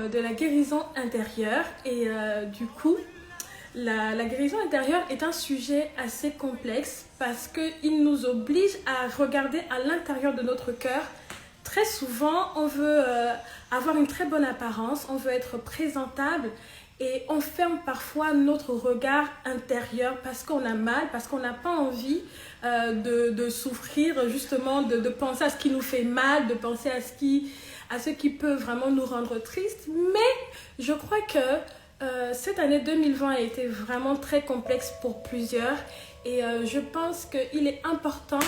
De la guérison intérieure et du coup, la guérison intérieure est un sujet assez complexe parce qu'il nous oblige à regarder à l'intérieur de notre cœur. Très souvent, on veut avoir une très bonne apparence, on veut être présentable et on ferme parfois notre regard intérieur parce qu'on a mal, parce qu'on n'a pas envie de souffrir, justement, de penser à ce qui nous fait mal, de penser à ce qui peut vraiment nous rendre tristes. Mais je crois que cette année 2020 a été vraiment très complexe pour plusieurs. Et je pense qu'il est important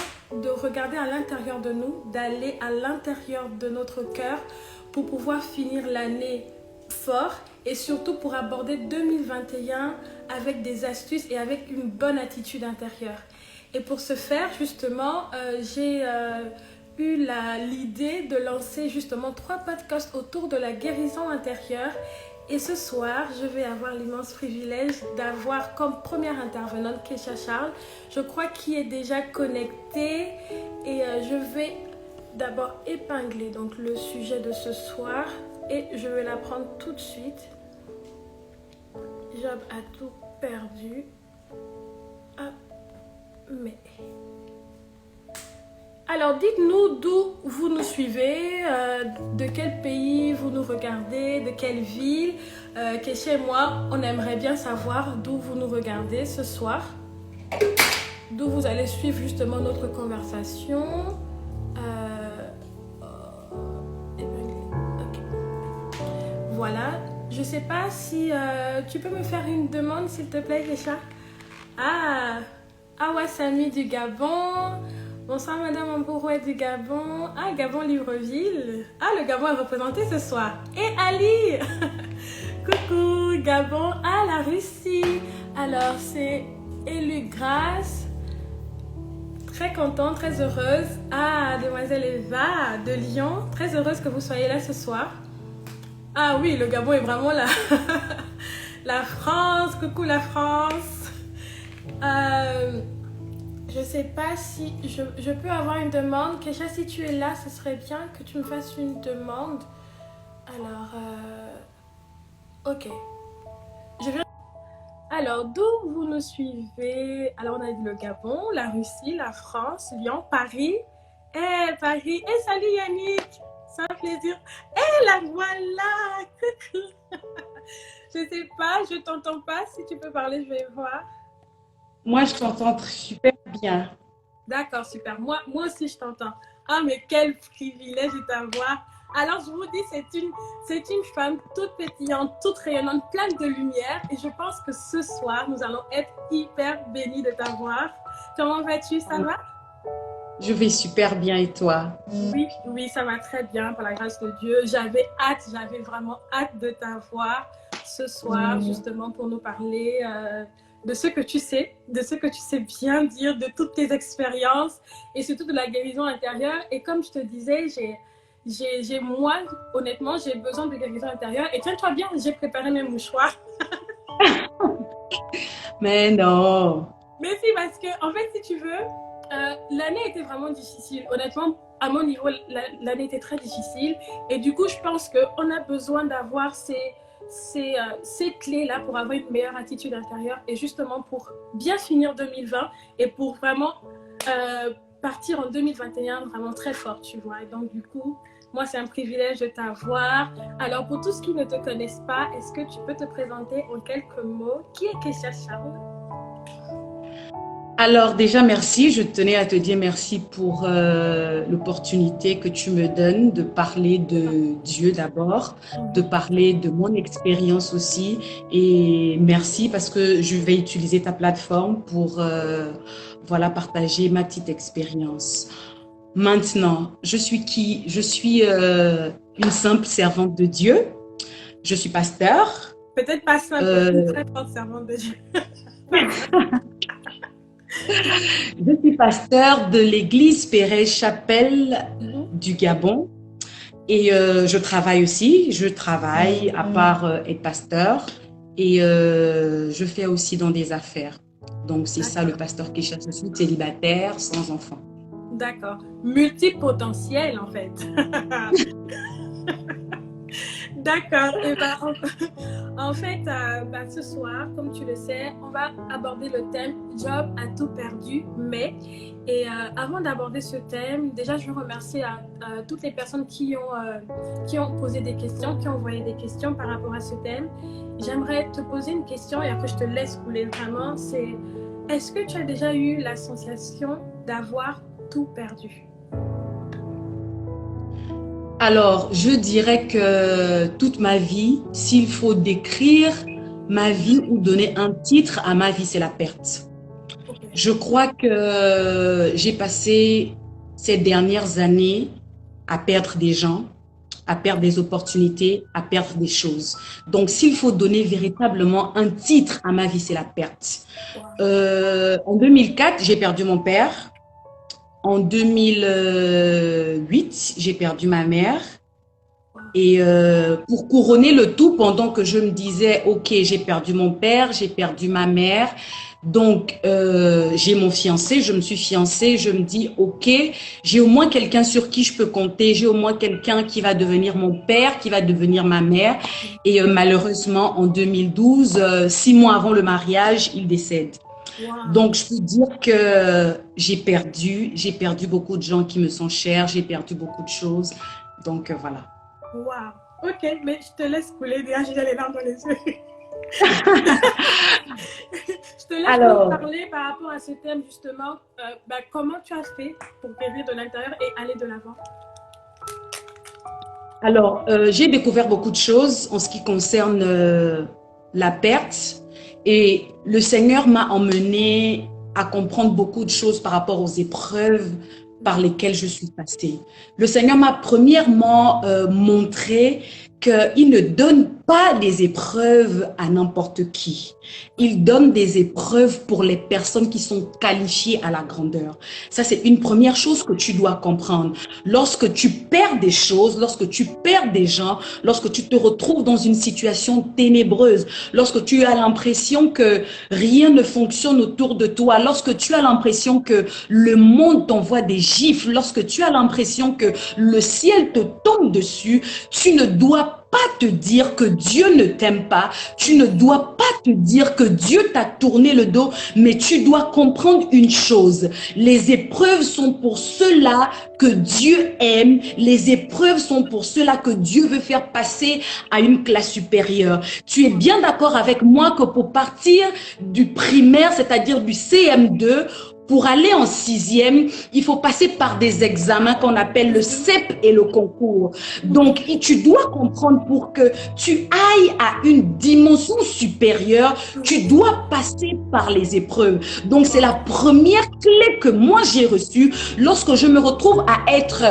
de regarder à l'intérieur de nous, d'aller à l'intérieur de notre cœur pour pouvoir finir l'année fort et surtout pour aborder 2021 avec des astuces et avec une bonne attitude intérieure. Et pour ce faire, justement, j'ai eu l'idée de lancer justement 3 podcasts autour de la guérison intérieure. Et ce soir, je vais avoir l'immense privilège d'avoir comme première intervenante Keisha Charles, je crois, qui est déjà connectée. Et je vais d'abord épingler donc, le sujet de ce soir et je vais la prendre tout de suite. Job a tout perdu. Ah, mais... Alors, dites-nous d'où vous nous suivez, de quel pays vous nous regardez, de quelle ville. Keisha et moi, on aimerait bien savoir d'où vous nous regardez ce soir, d'où vous allez suivre justement notre conversation. Okay. Voilà. Je ne sais pas si tu peux me faire une demande, s'il te plaît, Keisha. Awa Sami du Gabon. Bonsoir Madame Ambourouet du Gabon. Gabon Libreville. Le Gabon est représenté ce soir. Et Ali. Coucou Gabon. La Russie. Alors c'est Élu Grâce. Très contente, très heureuse. Demoiselle Eva de Lyon. Très heureuse que vous soyez là ce soir. Oui, le Gabon est vraiment là. La France. Coucou la France. Je ne sais pas si je peux avoir une demande. Keisha, si tu es là, ce serait bien que tu me fasses une demande. Alors, ok. Alors, d'où vous nous suivez? Alors, on a dit le Gabon, la Russie, la France, Lyon, Paris. Paris. Salut Yannick. C'est un plaisir. La voilà. Coucou. Je ne sais pas, je ne t'entends pas. Si tu peux parler, je vais voir. Moi, je t'entends super bien. D'accord, super. Moi aussi, je t'entends. Mais quel privilège de t'avoir. Alors, je vous dis, c'est une femme toute pétillante, toute rayonnante, pleine de lumière. Et je pense que ce soir, nous allons être hyper bénis de t'avoir. Comment vas-tu? Ça va? Je vais super bien et toi? Oui, ça va très bien, par la grâce de Dieu. J'avais vraiment hâte de t'avoir ce soir, justement, pour nous parler de ce que tu sais bien dire, de toutes tes expériences et surtout de la guérison intérieure. Et comme je te disais, moi, honnêtement, j'ai besoin de guérison intérieure. Et tiens-toi bien, j'ai préparé mes mouchoirs. Mais non. Mais si, parce que, en fait, si tu veux, l'année était vraiment difficile. Honnêtement, à mon niveau, l'année était très difficile. Et du coup, je pense qu'on a besoin d'avoir ces clés-là pour avoir une meilleure attitude intérieure et justement pour bien finir 2020 et pour vraiment partir en 2021 vraiment très fort, tu vois. Et donc, du coup, moi, c'est un privilège de t'avoir. Alors, pour tous qui ne te connaissent pas, est-ce que tu peux te présenter en quelques mots? Qui est Keisha Charles? Alors déjà, merci. Je tenais à te dire merci pour l'opportunité que tu me donnes de parler de Dieu d'abord, de parler de mon expérience aussi. Et merci parce que je vais utiliser ta plateforme pour partager ma petite expérience. Maintenant, je suis qui? Je suis une simple servante de Dieu. Je suis pasteur. Peut-être pas simple, une très forte servante de Dieu. Je suis pasteur de l'église Pérez Chapelle du Gabon et je travaille aussi. Je travaille à part être pasteur et je fais aussi dans des affaires. Donc c'est ça le pasteur Keisha, je suis célibataire, sans enfant. D'accord. Multipotentiel en fait. D'accord. Et ben, en fait, ce soir, comme tu le sais, on va aborder le thème Job a tout perdu, mais. Et avant d'aborder ce thème, déjà, je veux remercier à toutes les personnes qui ont posé des questions, qui ont envoyé des questions par rapport à ce thème. J'aimerais te poser une question et après, je te laisse couler vraiment. C'est, est-ce que tu as déjà eu la sensation d'avoir tout perdu? Alors, je dirais que toute ma vie, s'il faut décrire ma vie ou donner un titre à ma vie, c'est la perte. Ok. Je crois que j'ai passé ces dernières années à perdre des gens, à perdre des opportunités, à perdre des choses. Donc, s'il faut donner véritablement un titre à ma vie, c'est la perte. Wow. En 2004, j'ai perdu mon père. En 2008, j'ai perdu ma mère. Et pour couronner le tout, pendant que je me disais, OK, j'ai perdu mon père, j'ai perdu ma mère, donc j'ai mon fiancé, je me suis fiancée, je me dis, OK, j'ai au moins quelqu'un sur qui je peux compter, j'ai au moins quelqu'un qui va devenir mon père, qui va devenir ma mère. Et malheureusement, en 2012, 6 mois avant le mariage, il décède. Wow. Donc, je peux dire que j'ai perdu beaucoup de gens qui me sont chers, j'ai perdu beaucoup de choses. Donc, voilà. Wow. Ok, mais je te laisse couler. Déjà, j'ai les larmes dans les yeux. Je te laisse nous Alors, parler par rapport à ce thème, justement. Comment tu as fait pour guérir de l'intérieur et aller de l'avant? j'ai découvert beaucoup de choses en ce qui concerne la perte et le Seigneur m'a emmené à comprendre beaucoup de choses par rapport aux épreuves par lesquelles je suis passée. Le Seigneur m'a premièrement montré qu'il ne donne pas des épreuves à n'importe qui. Il donne des épreuves pour les personnes qui sont qualifiées à la grandeur. Ça, c'est une première chose que tu dois comprendre. Lorsque tu perds des choses, lorsque tu perds des gens, lorsque tu te retrouves dans une situation ténébreuse, lorsque tu as l'impression que rien ne fonctionne autour de toi, lorsque tu as l'impression que le monde t'envoie des gifles, lorsque tu as l'impression que le ciel te tombe dessus, tu ne dois pas te dire que Dieu ne t'aime pas, tu ne dois pas te dire que Dieu t'a tourné le dos, mais tu dois comprendre une chose, les épreuves sont pour ceux-là que Dieu aime, les épreuves sont pour ceux-là que Dieu veut faire passer à une classe supérieure. Tu es bien d'accord avec moi que pour partir du primaire, c'est-à-dire du CM2, pour aller en 6e, il faut passer par des examens qu'on appelle le CEP et le concours. Donc, tu dois comprendre pour que tu ailles à une dimension supérieure, tu dois passer par les épreuves. Donc, c'est la première clé que moi j'ai reçue lorsque je me retrouve à être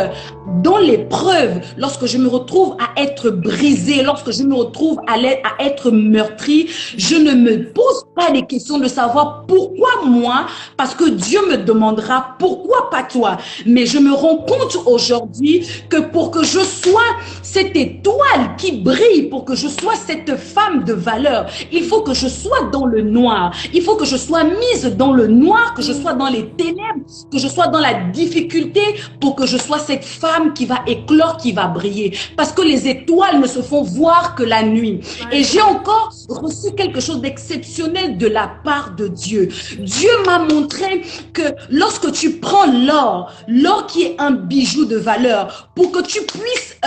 dans l'épreuve, lorsque je me retrouve à être brisée, lorsque je me retrouve à être meurtrie. Je ne me pose pas les questions de savoir pourquoi moi, parce que Dieu me demandera pourquoi pas toi. Mais je me rends compte aujourd'hui que pour que je sois cette étoile qui brille, pour que je sois cette femme de valeur, il faut que je sois dans le noir. Il faut que je sois mise dans le noir, que je sois dans les ténèbres, que je sois dans la difficulté pour que je sois cette femme qui va éclore, qui va briller. Parce que les étoiles ne se font voir que la nuit. Et j'ai encore reçu quelque chose d'exceptionnel de la part de Dieu. Dieu m'a montré que lorsque tu prends l'or, l'or qui est un bijou de valeur, pour que tu puisses,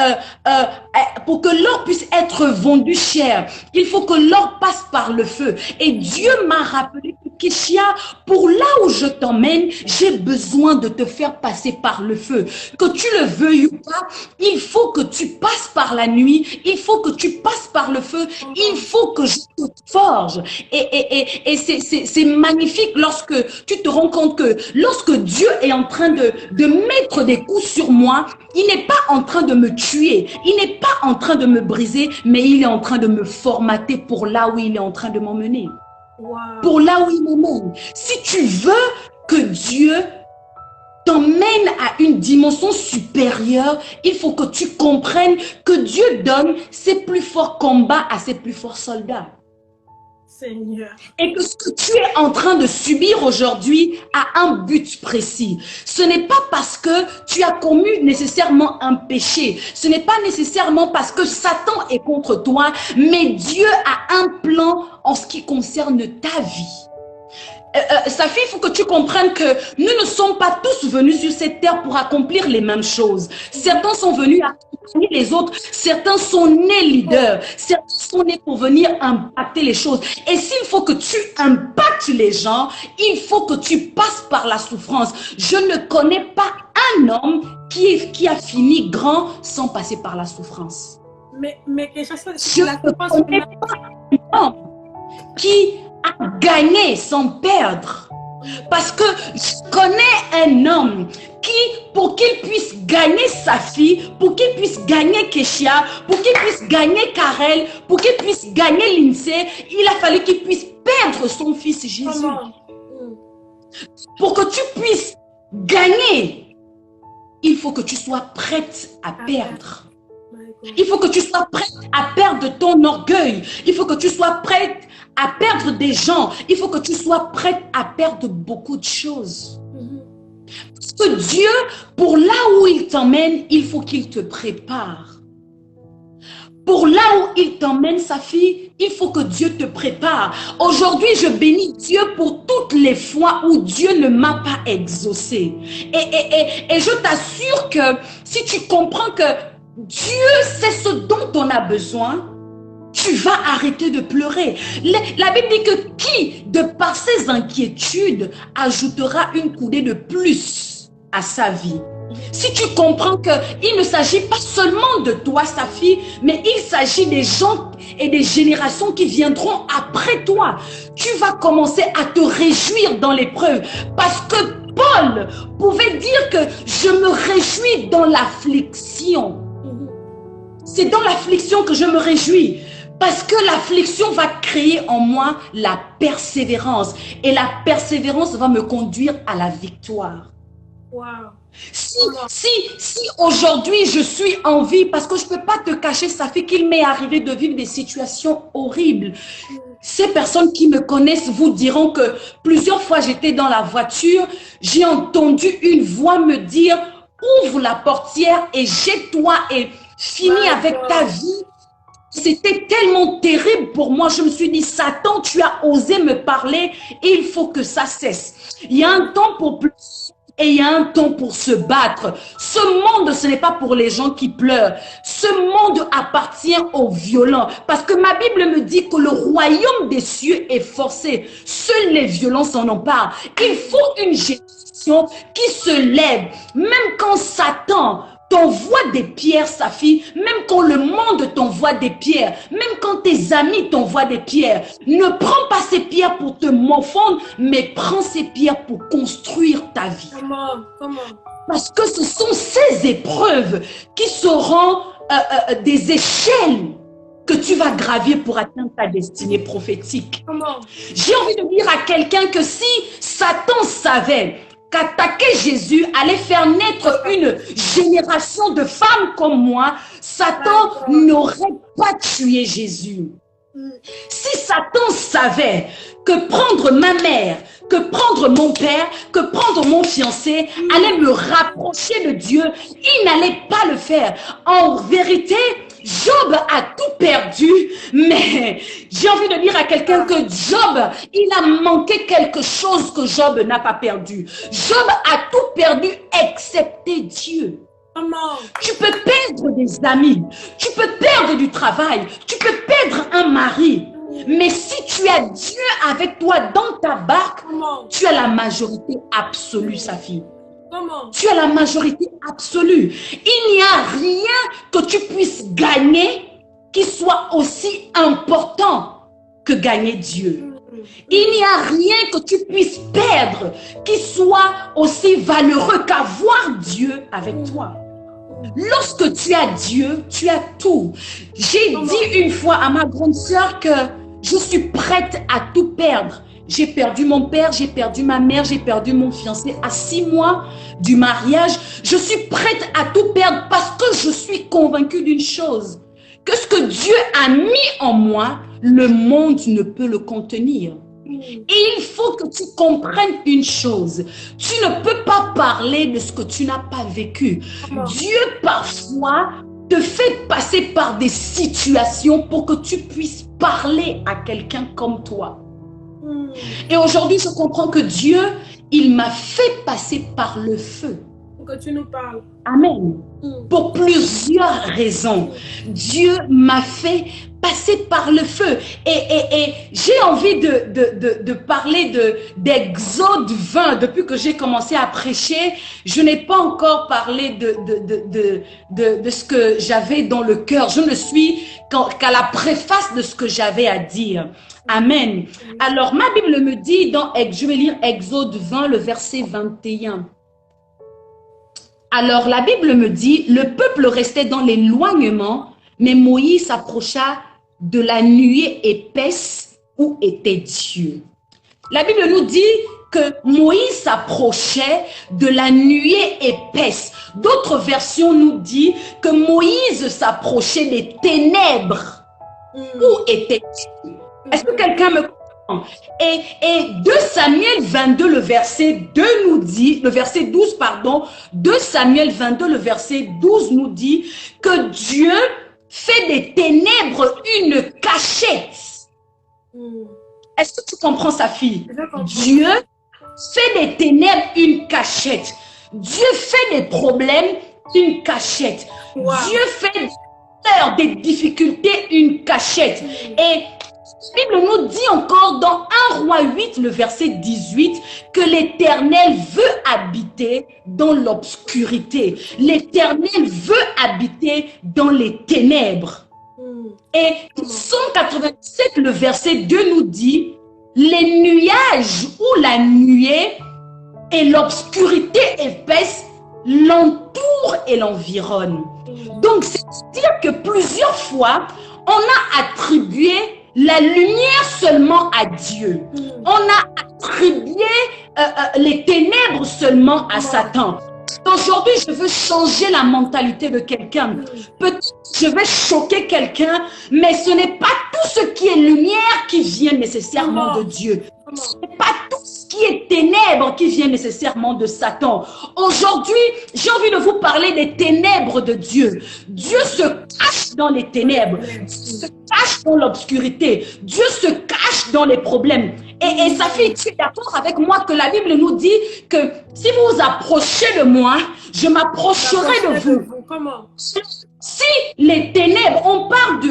pour que l'or puisse être vendu cher, il faut que l'or passe par le feu. Et Dieu m'a rappelé que Keshia, pour là où je t'emmène, j'ai besoin de te faire passer par le feu. Que tu le veuilles ou pas, il faut que tu passes par la nuit, il faut que tu passes par le feu, il faut que je te forge. Et c'est magnifique lorsque tu te rends compte que lorsque Dieu est en train de mettre des coups sur moi, il n'est pas en train de me tuer, il n'est pas en train de me briser, mais il est en train de me formater pour là où il est en train de m'emmener. Wow. Pour là où il m'emmène. Si tu veux que Dieu t'emmène à une dimension supérieure, il faut que tu comprennes que Dieu donne ses plus forts combats à ses plus forts soldats. Seigneur. Et que ce que tu es en train de subir aujourd'hui a un but précis. Ce n'est pas parce que tu as commis nécessairement un péché. Ce n'est pas nécessairement parce que Satan est contre toi, mais Dieu a un plan en ce qui concerne ta vie. Safi, il faut que tu comprennes que nous ne sommes pas tous venus sur cette terre pour accomplir les mêmes choses. Certains sont venus accompagner les autres, certains sont nés leaders, certains sont nés pour venir impacter les choses. Et s'il faut que tu impactes les gens, il faut que tu passes par la souffrance. Je ne connais pas un homme qui a fini grand sans passer par la souffrance. Mais que ça soit Je ne connais pas un homme qui a gagné sans perdre. Parce que je connais un homme qui, pour qu'il puisse gagner sa fille, pour qu'il puisse gagner Keshia, pour qu'il puisse gagner Karel, pour qu'il puisse gagner Lindsay, il a fallu qu'il puisse perdre son fils Jésus. Pour que tu puisses gagner, il faut que tu sois prête à perdre. Il faut que tu sois prête à perdre ton orgueil. Il faut que tu sois prête à perdre des gens. Il faut que tu sois prête à perdre beaucoup de choses. Parce que Dieu, pour là où il t'emmène, il faut qu'il te prépare. Pour là où il t'emmène, sa fille, il faut que Dieu te prépare. Aujourd'hui, je bénis Dieu pour toutes les fois où Dieu ne m'a pas exaucé. Et je t'assure que si tu comprends que Dieu sait ce dont on a besoin, tu vas arrêter de pleurer. La Bible dit que qui, de par ses inquiétudes, ajoutera une coudée de plus à sa vie. Si tu comprends qu'il ne s'agit pas seulement de toi, sa fille, mais il s'agit des gens et des générations qui viendront après toi, tu vas commencer à te réjouir dans l'épreuve. Parce que Paul pouvait dire que je me réjouis dans l'affliction. C'est dans l'affliction que je me réjouis. Parce que l'affliction va créer en moi la persévérance. Et la persévérance va me conduire à la victoire. Wow. Si aujourd'hui je suis en vie, parce que je ne peux pas te cacher, ça fait qu'il m'est arrivé de vivre des situations horribles. Ces personnes qui me connaissent vous diront que plusieurs fois j'étais dans la voiture, j'ai entendu une voix me dire « Ouvre la portière et jette-toi et finis avec ta vie ». C'était tellement terrible pour moi. Je me suis dit, Satan, tu as osé me parler et il faut que ça cesse. Il y a un temps pour pleurer et il y a un temps pour se battre. Ce monde, ce n'est pas pour les gens qui pleurent. Ce monde appartient aux violents. Parce que ma Bible me dit que le royaume des cieux est forcé. Seuls les violents s'en emparent. Il faut une génération qui se lève. Même quand Satan t'envoie des pierres, sa fille, même quand le monde t'envoie des pierres, même quand tes amis t'envoient des pierres, ne prends pas ces pierres pour te morfondre, mais prends ces pierres pour construire ta vie. Comment? Parce que ce sont ces épreuves qui seront des échelles que tu vas gravir pour atteindre ta destinée prophétique. J'ai envie de dire à quelqu'un que si Satan savait qu'attaquer Jésus allait faire naître une génération de femmes comme moi, Satan n'aurait pas tué Jésus. Si Satan savait que prendre ma mère, que prendre mon père, que prendre mon fiancé allait me rapprocher de Dieu, il n'allait pas le faire. En vérité, Job a tout perdu, mais j'ai envie de dire à quelqu'un que Job, il a manqué quelque chose que Job n'a pas perdu. Job a tout perdu excepté Dieu. Tu peux perdre des amis, tu peux perdre du travail, tu peux perdre un mari. Mais si tu as Dieu avec toi dans ta barque, tu as la majorité absolue, sa fille. Tu as la majorité absolue. Il n'y a rien que tu puisses gagner qui soit aussi important que gagner Dieu. Il n'y a rien que tu puisses perdre qui soit aussi valeureux qu'avoir Dieu avec toi. Lorsque tu as Dieu, tu as tout. J'ai dit une fois à ma grande sœur que je suis prête à tout perdre. J'ai perdu mon père, j'ai perdu ma mère, j'ai perdu mon fiancé à 6 mois du mariage. Je suis prête à tout perdre parce que je suis convaincue d'une chose. Que ce que Dieu a mis en moi, le monde ne peut le contenir. Et il faut que tu comprennes une chose. Tu ne peux pas parler de ce que tu n'as pas vécu. Dieu, parfois, te fait passer par des situations pour que tu puisses parler à quelqu'un comme toi. Et aujourd'hui, je comprends que Dieu, il m'a fait passer par le feu. Pour que tu nous parles. Amen. Pour plusieurs raisons. Dieu m'a fait passer par le feu. Et j'ai envie de parler d'Exode 20. Depuis que j'ai commencé à prêcher, je n'ai pas encore parlé de ce que j'avais dans le cœur. Je ne suis qu'à la préface de ce que j'avais à dire. Amen. Alors, ma Bible me dit, je vais lire Exode 20, le verset 21. Alors, la Bible me dit, le peuple restait dans l'éloignement, mais Moïse s'approcha de la nuée épaisse où était Dieu. La Bible nous dit que Moïse s'approchait de la nuée épaisse. D'autres versions nous disent que Moïse s'approchait des ténèbres où était Dieu. Est-ce que quelqu'un me comprend? Et 2 Samuel 22, le verset 2 nous dit, le verset 12, pardon, 2 Samuel 22, le verset 12 nous dit que Dieu fait des ténèbres une cachette. Est-ce que tu comprends ça, fille? Dieu fait des ténèbres une cachette. Dieu fait des problèmes une cachette. Dieu fait des difficultés une cachette. Et la Bible nous dit encore dans 1 Roi 8, le verset 18, que l'Éternel veut habiter dans l'obscurité. L'Éternel veut habiter dans les ténèbres. Et 187, le verset 2 nous dit, les nuages ou la nuée et l'obscurité épaisse l'entourent et l'environnent. Donc, c'est-à-dire que plusieurs fois, on a attribué la lumière seulement à Dieu. On a attribué les ténèbres seulement à Satan. Aujourd'hui, je veux changer la mentalité de quelqu'un. Peut-être je vais choquer quelqu'un, mais ce n'est pas tout ce qui est lumière qui vient nécessairement de Dieu. Ce n'est pas tout ce qui est ténèbres qui vient nécessairement de Satan. Aujourd'hui, j'ai envie de vous parler des ténèbres de Dieu. Dieu se cache dans les ténèbres. Dieu se cache dans l'obscurité. Dieu se cache dans les problèmes. Et ça fait, tu es d'accord avec moi que la Bible nous dit que si vous vous approchez de moi, je m'approcherai de vous. Comment? Si les ténèbres, on parle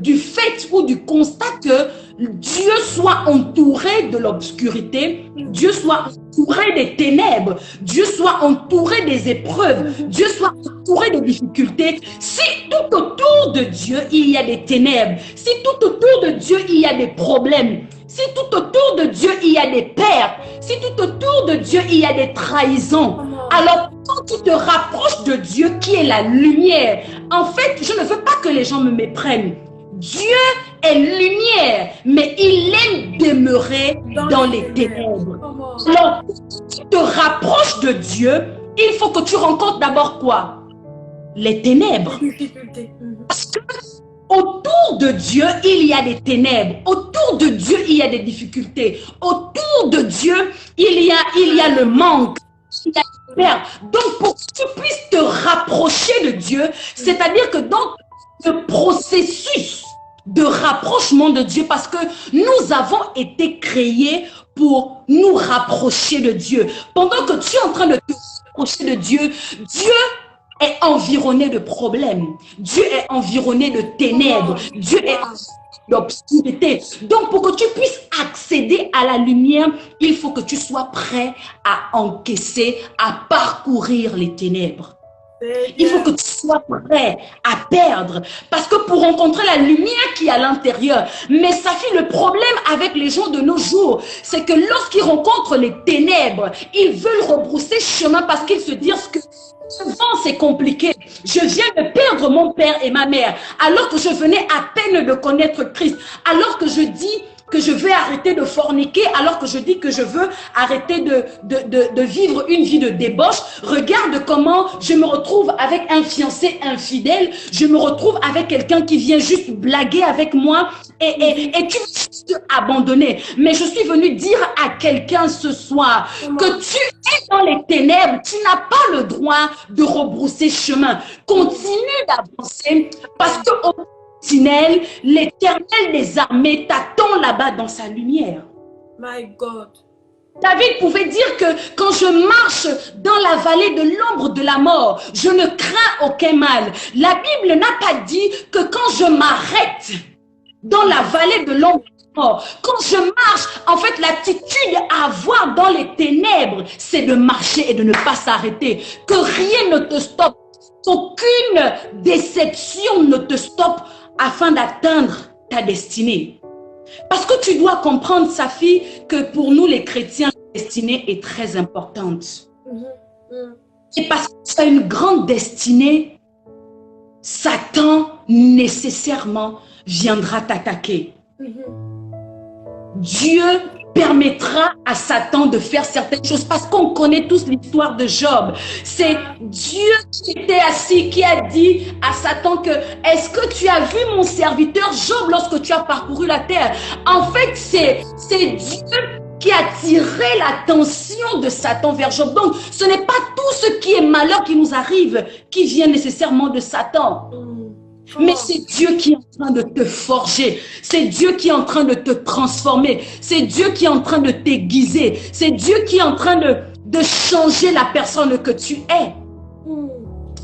du fait ou du constat que Dieu soit entouré de l'obscurité, Dieu soit entouré des ténèbres, Dieu soit entouré des épreuves, Dieu soit entouré des difficultés. Si tout autour de Dieu, il y a des ténèbres, si tout autour de Dieu, il y a des problèmes, si tout autour de Dieu, il y a des pertes, si tout autour de Dieu, il y a des trahisons, alors quand tu te rapproches de Dieu qui est la lumière, en fait, je ne veux pas que les gens me méprennent. Dieu est lumière, mais il aime demeurer dans les ténèbres. Alors, si tu te rapproches de Dieu, il faut que tu rencontres d'abord quoi? Les ténèbres. Parce que autour de Dieu, il y a des ténèbres. Autour de Dieu, il y a des difficultés. Autour de Dieu, il y a le manque. Il y a la perte. Donc, pour que tu puisses te rapprocher de Dieu, c'est-à-dire que dans le processus de rapprochement de Dieu, parce que nous avons été créés pour nous rapprocher de Dieu. Pendant que tu es en train de te rapprocher de Dieu, Dieu est environné de problèmes. Dieu est environné de ténèbres. Dieu est d'obscurité. Donc, pour que tu puisses accéder à la lumière, il faut que tu sois prêt à encaisser, à parcourir les ténèbres. Il faut que tu sois prêt à perdre. Parce que pour rencontrer la lumière qui est à l'intérieur, mais ça fait le problème avec les gens de nos jours, c'est que lorsqu'ils rencontrent les ténèbres, ils veulent rebrousser chemin parce qu'ils se disent que souvent c'est compliqué. Je viens de perdre mon père et ma mère alors que je venais à peine de connaître Christ. Alors que je dis, que je vais arrêter de forniquer alors que je dis que je veux arrêter de vivre une vie de débauche. Regarde comment je me retrouve avec un fiancé infidèle. Je me retrouve avec quelqu'un qui vient juste blaguer avec moi et tu veux juste abandonner. Mais je suis venue dire à quelqu'un ce soir que tu es dans les ténèbres. Tu n'as pas le droit de rebrousser chemin. Continue d'avancer parce que au tunnel, l'Éternel des armées t'attend là-bas dans sa lumière. My God. David pouvait dire que quand je marche dans la vallée de l'ombre de la mort, je ne crains aucun mal. La Bible n'a pas dit que quand je m'arrête dans la vallée de l'ombre de la mort, quand je marche, en fait, l'attitude à avoir dans les ténèbres, c'est de marcher et de ne pas s'arrêter. Que rien ne te stoppe. Aucune déception ne te stoppe afin d'atteindre ta destinée. Parce que tu dois comprendre, Safi, que pour nous les chrétiens, la destinée est très importante. Et parce que tu as une grande destinée, Satan nécessairement viendra t'attaquer. Dieu permettra à Satan de faire certaines choses parce qu'on connaît tous l'histoire de Job. C'est Dieu qui était assis, qui a dit à Satan que est-ce que tu as vu mon serviteur Job lorsque tu as parcouru la terre? En fait, c'est Dieu qui a tiré l'attention de Satan vers Job. Donc, ce n'est pas tout ce qui est malheur qui nous arrive qui vient nécessairement de Satan. Mais c'est Dieu qui est en train de te forger. C'est Dieu qui est en train de te transformer. C'est Dieu qui est en train de t'aiguiser. C'est Dieu qui est en train de changer la personne que tu es.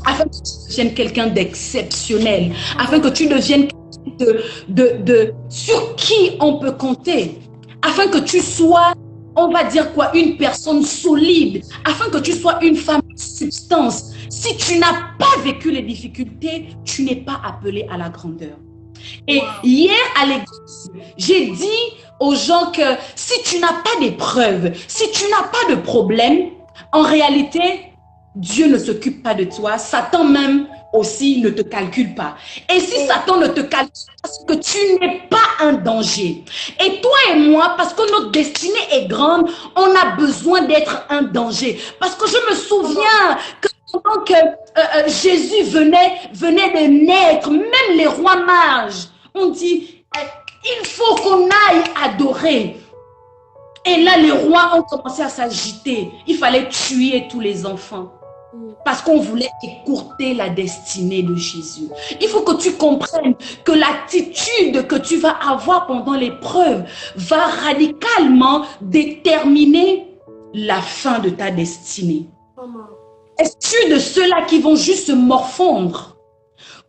Afin que tu deviennes quelqu'un d'exceptionnel. Afin que tu deviennes quelqu'un sur qui on peut compter. Afin que tu sois, on va dire quoi, une personne solide. Afin que tu sois une femme de substance. Si tu n'as pas vécu les difficultés, tu n'es pas appelé à la grandeur. Et hier à l'église, j'ai dit aux gens que si tu n'as pas d'épreuves, si tu n'as pas de problème, en réalité, Dieu ne s'occupe pas de toi. Satan même aussi ne te calcule pas. Et si Satan ne te calcule pas, c'est que tu n'es pas un danger. Et toi et moi, parce que notre destinée est grande, on a besoin d'être un danger. Parce que je me souviens que pendant que Jésus venait de naître, même les rois mages ont dit, il faut qu'on aille adorer. Et là, les rois ont commencé à s'agiter. Il fallait tuer tous les enfants. Parce qu'on voulait écourter la destinée de Jésus. Il faut que tu comprennes que l'attitude que tu vas avoir pendant l'épreuve va radicalement déterminer la fin de ta destinée. Es-tu de ceux-là qui vont juste se morfondre?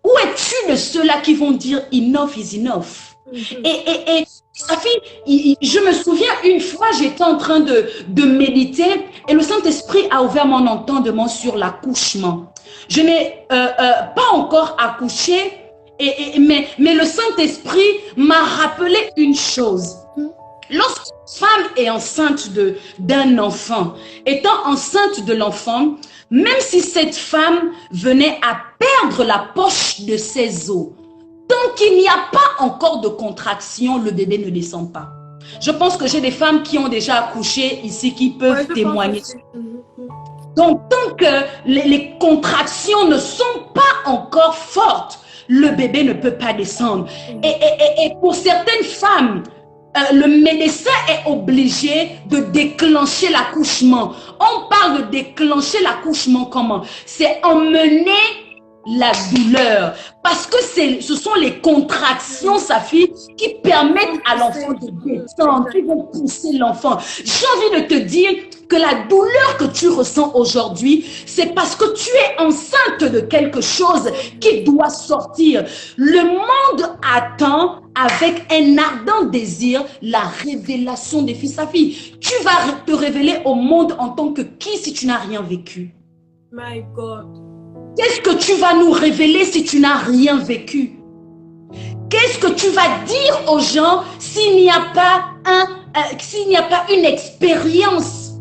Ou es-tu de ceux-là qui vont dire enough is enough? Et Safi, je me souviens une fois, j'étais en train de méditer et le Saint-Esprit a ouvert mon entendement sur l'accouchement. Je n'ai pas encore accouché, mais le Saint-Esprit m'a rappelé une chose. Lorsqu'une femme est enceinte d'un enfant, étant enceinte de l'enfant, même si cette femme venait à perdre la poche de ses os, tant qu'il n'y a pas encore de contraction, le bébé ne descend pas. Je pense que j'ai des femmes qui ont déjà accouché ici qui peuvent témoigner. Donc, tant que les contractions ne sont pas encore fortes, le bébé ne peut pas descendre. Et pour certaines femmes, le médecin est obligé de déclencher l'accouchement. On parle de déclencher l'accouchement comment? C'est emmener la douleur. Parce que ce sont les contractions, Safi, qui permettent à l'enfant de descendre, qui vont pousser l'enfant. J'ai envie de te dire que la douleur que tu ressens aujourd'hui, c'est parce que tu es enceinte de quelque chose qui doit sortir. Le monde attend avec un ardent désir la révélation des fils. Safi, tu vas te révéler au monde en tant que qui si tu n'as rien vécu? My God. Qu'est-ce que tu vas nous révéler si tu n'as rien vécu? Qu'est-ce que tu vas dire aux gens s'il n'y a pas une expérience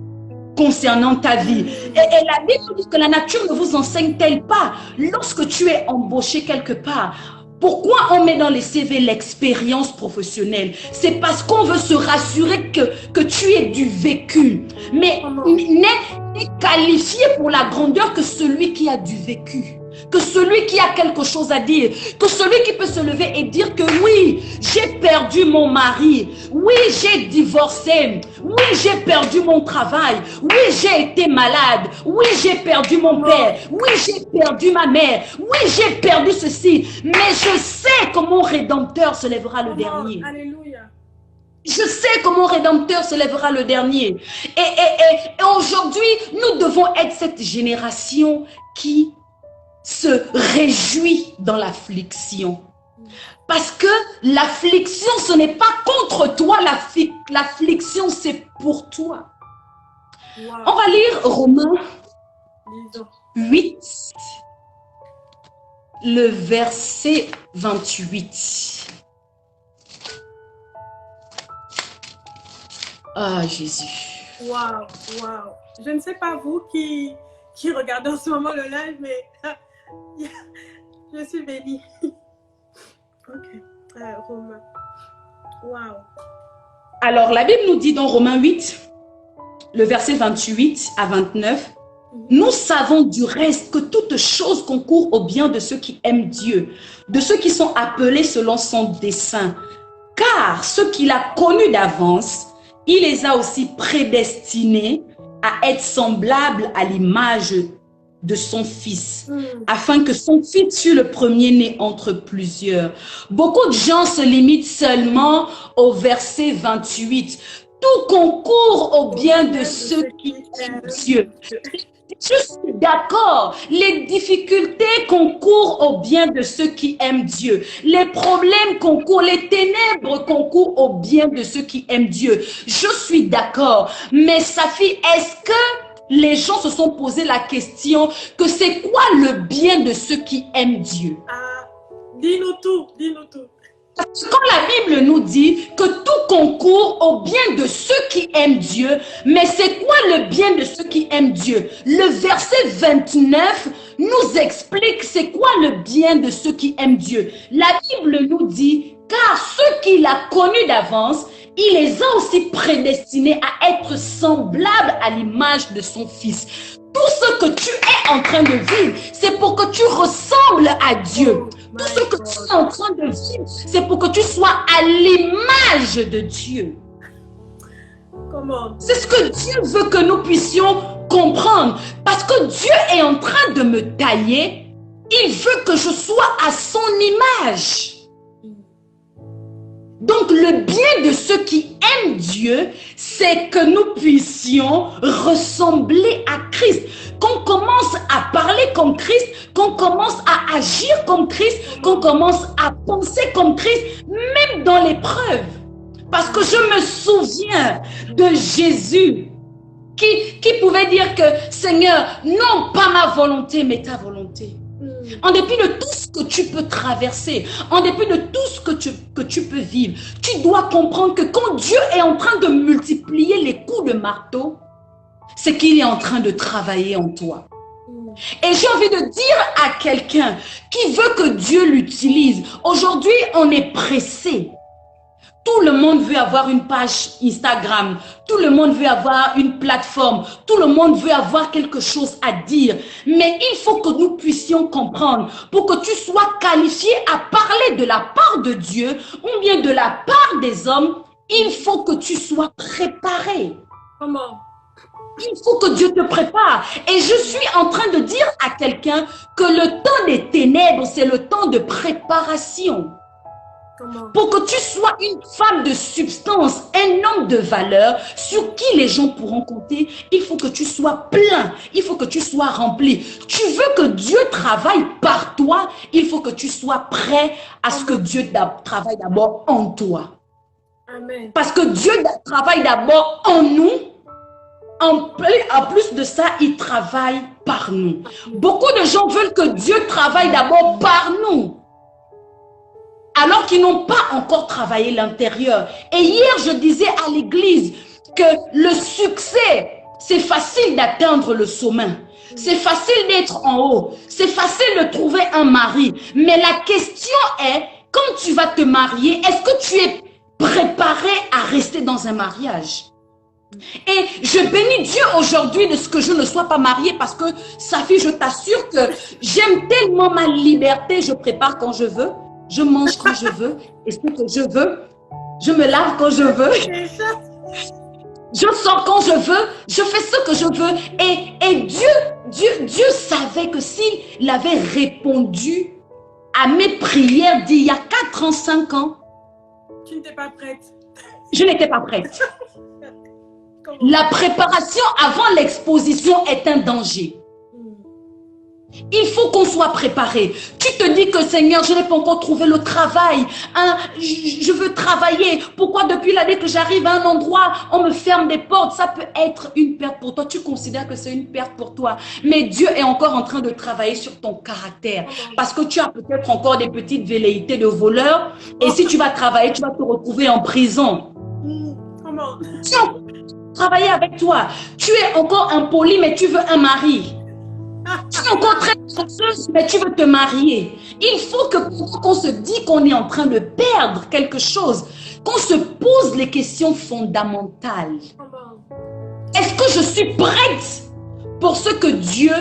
concernant ta vie? Et la Bible dit que la nature ne vous enseigne-t-elle pas? Lorsque tu es embauché quelque part, Pourquoi on met dans les CV l'expérience professionnelle? C'est parce qu'on veut se rassurer que tu es du vécu. Mais n'est qualifié pour la grandeur que celui qui a du vécu. Que celui qui a quelque chose à dire, que celui qui peut se lever et dire que oui, j'ai perdu mon mari, oui, j'ai divorcé, oui, j'ai perdu mon travail, oui, j'ai été malade, oui, j'ai perdu mon père, oui, j'ai perdu ma mère, oui, j'ai perdu ceci, mais je sais que mon Rédempteur se lèvera le dernier. Alléluia. Je sais que mon Rédempteur se lèvera le dernier. Et aujourd'hui, nous devons être cette génération qui se réjouit dans l'affliction. Parce que l'affliction, ce n'est pas contre toi, l'affliction, c'est pour toi. Wow. On va lire Romains 8, le verset 28. Ah, Jésus. Waouh, waouh. Je ne sais pas vous qui regardez en ce moment le live, mais je suis bénie. Ok, Romain. Waouh. Alors, la Bible nous dit dans Romains 8, le verset 28 à 29, « Nous savons du reste que toute chose concourt au bien de ceux qui aiment Dieu, de ceux qui sont appelés selon son dessein. Car ceux qu'il a connus d'avance, il les a aussi prédestinés à être semblables à l'image de son fils, afin que son fils fût le premier-né entre plusieurs. » Beaucoup de gens se limitent seulement au verset 28. Tout concourt au bien de ceux qui aiment Dieu. Je suis d'accord, les difficultés concourent au bien de ceux qui aiment Dieu. Les problèmes concourent, les ténèbres concourent au bien de ceux qui aiment Dieu. Je suis d'accord, mais Safi, est-ce que les gens se sont posé la question que c'est quoi le bien de ceux qui aiment Dieu? Dis-nous tout, dis-nous tout. Quand la Bible nous dit que tout concourt au bien de ceux qui aiment Dieu, mais c'est quoi le bien de ceux qui aiment Dieu? Le verset 29 nous explique c'est quoi le bien de ceux qui aiment Dieu. La Bible nous dit, car ceux qu'il a connus d'avance, il les a aussi prédestinés à être semblables à l'image de son Fils. Tout ce que tu es en train de vivre, c'est pour que tu ressembles à Dieu. Tout ce que tu es en train de vivre, c'est pour que tu sois à l'image de Dieu. Comment? C'est ce que Dieu veut que nous puissions comprendre. Parce que Dieu est en train de me tailler. Il veut que je sois à son image. Donc le bien de ceux qui aiment Dieu, c'est que nous puissions ressembler à Christ. Qu'on commence à parler comme Christ, qu'on commence à agir comme Christ, qu'on commence à penser comme Christ, même dans l'épreuve. Parce que je me souviens de Jésus qui pouvait dire que Seigneur, non pas ma volonté, mais ta volonté. En dépit de tout ce que tu peux traverser, en dépit de tout ce que tu peux vivre, tu dois comprendre que quand Dieu est en train de multiplier les coups de marteau, c'est qu'il est en train de travailler en toi. Et j'ai envie de dire à quelqu'un qui veut que Dieu l'utilise, aujourd'hui on est pressé. Tout le monde veut avoir une page Instagram, tout le monde veut avoir une plateforme, tout le monde veut avoir quelque chose à dire. Mais il faut que nous puissions comprendre, pour que tu sois qualifié à parler de la part de Dieu ou bien de la part des hommes, il faut que tu sois préparé. Comment? Il faut que Dieu te prépare. Et je suis en train de dire à quelqu'un que le temps des ténèbres, c'est le temps de préparation. Pour que tu sois une femme de substance, un homme de valeur sur qui les gens pourront compter, il faut que tu sois plein, il faut que tu sois rempli. Tu veux que Dieu travaille par toi, il faut que tu sois prêt à ce que Dieu travaille d'abord en toi. Amen. Parce que Dieu travaille d'abord en nous. En plus de ça, il travaille par nous. Beaucoup de gens veulent que Dieu travaille d'abord par nous, alors qu'ils n'ont pas encore travaillé l'intérieur. Et hier, je disais à l'église que le succès, c'est facile d'atteindre le sommet. C'est facile d'être en haut. C'est facile de trouver un mari. Mais la question est, quand tu vas te marier, est-ce que tu es préparé à rester dans un mariage? Et je bénis Dieu aujourd'hui de ce que je ne sois pas mariée parce que, Safi, je t'assure que j'aime tellement ma liberté. Je prépare quand je veux, je mange quand je veux, et ce que je veux, je me lave quand je veux. Je sors quand je veux, je fais ce que je veux. Et Dieu savait que s'il avait répondu à mes prières d'il y a 4 ans, 5 ans, tu n'étais pas prête. Je n'étais pas prête. La préparation avant l'exposition est un danger. Il faut qu'on soit préparé. Tu te dis que Seigneur, je n'ai pas encore trouvé le travail. Hein, je veux travailler. Pourquoi depuis l'année que j'arrive à un endroit, on me ferme des portes? Ça peut être une perte pour toi. Tu considères que c'est une perte pour toi. Mais Dieu est encore en train de travailler sur ton caractère. Parce que tu as peut-être encore des petites velléités de voleur. Et si tu vas travailler, tu vas te retrouver en prison. Comment? Tu vas travailler avec toi. Tu es encore impoli, mais tu veux un mari. Tu es encore très chanceuse, mais tu veux te marier. Il faut que qu'on se dit qu'on est en train de perdre quelque chose, qu'on se pose les questions fondamentales. Est-ce que je suis prête pour ce que Dieu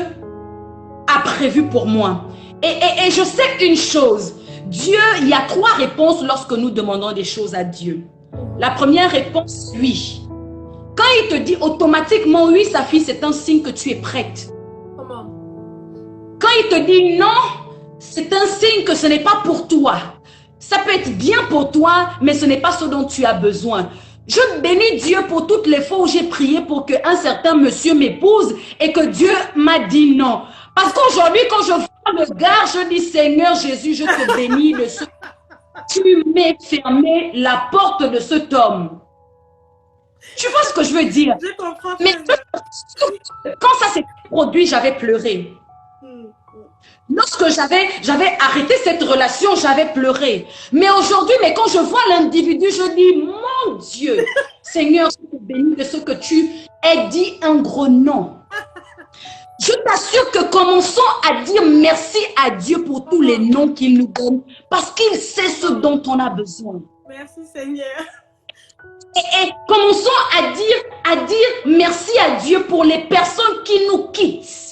a prévu pour moi? Et je sais une chose, Dieu, il y a 3 réponses lorsque nous demandons des choses à Dieu. La première réponse, oui. Quand il te dit automatiquement oui, Safi, c'est un signe que tu es prête. Quand il te dit non, c'est un signe que ce n'est pas pour toi. Ça peut être bien pour toi, mais ce n'est pas ce dont tu as besoin. Je bénis Dieu pour toutes les fois où j'ai prié pour qu'un certain monsieur m'épouse et que Dieu m'a dit non. Parce qu'aujourd'hui, quand je vois le gars, je dis Seigneur Jésus, je te bénis de ce... Tu m'as fermé la porte de cet homme. Tu vois ce que je veux dire? Je comprends. Mais quand ça s'est produit, j'avais pleuré. Lorsque j'avais arrêté cette relation, j'avais pleuré. Mais aujourd'hui, quand je vois l'individu, je dis, mon Dieu, Seigneur, je te bénis de ce que tu as dit un gros non. Je t'assure que commençons à dire merci à Dieu pour tous les noms qu'il nous donne, parce qu'il sait ce dont on a besoin. Merci Seigneur. Et commençons à dire merci à Dieu pour les personnes qui nous quittent.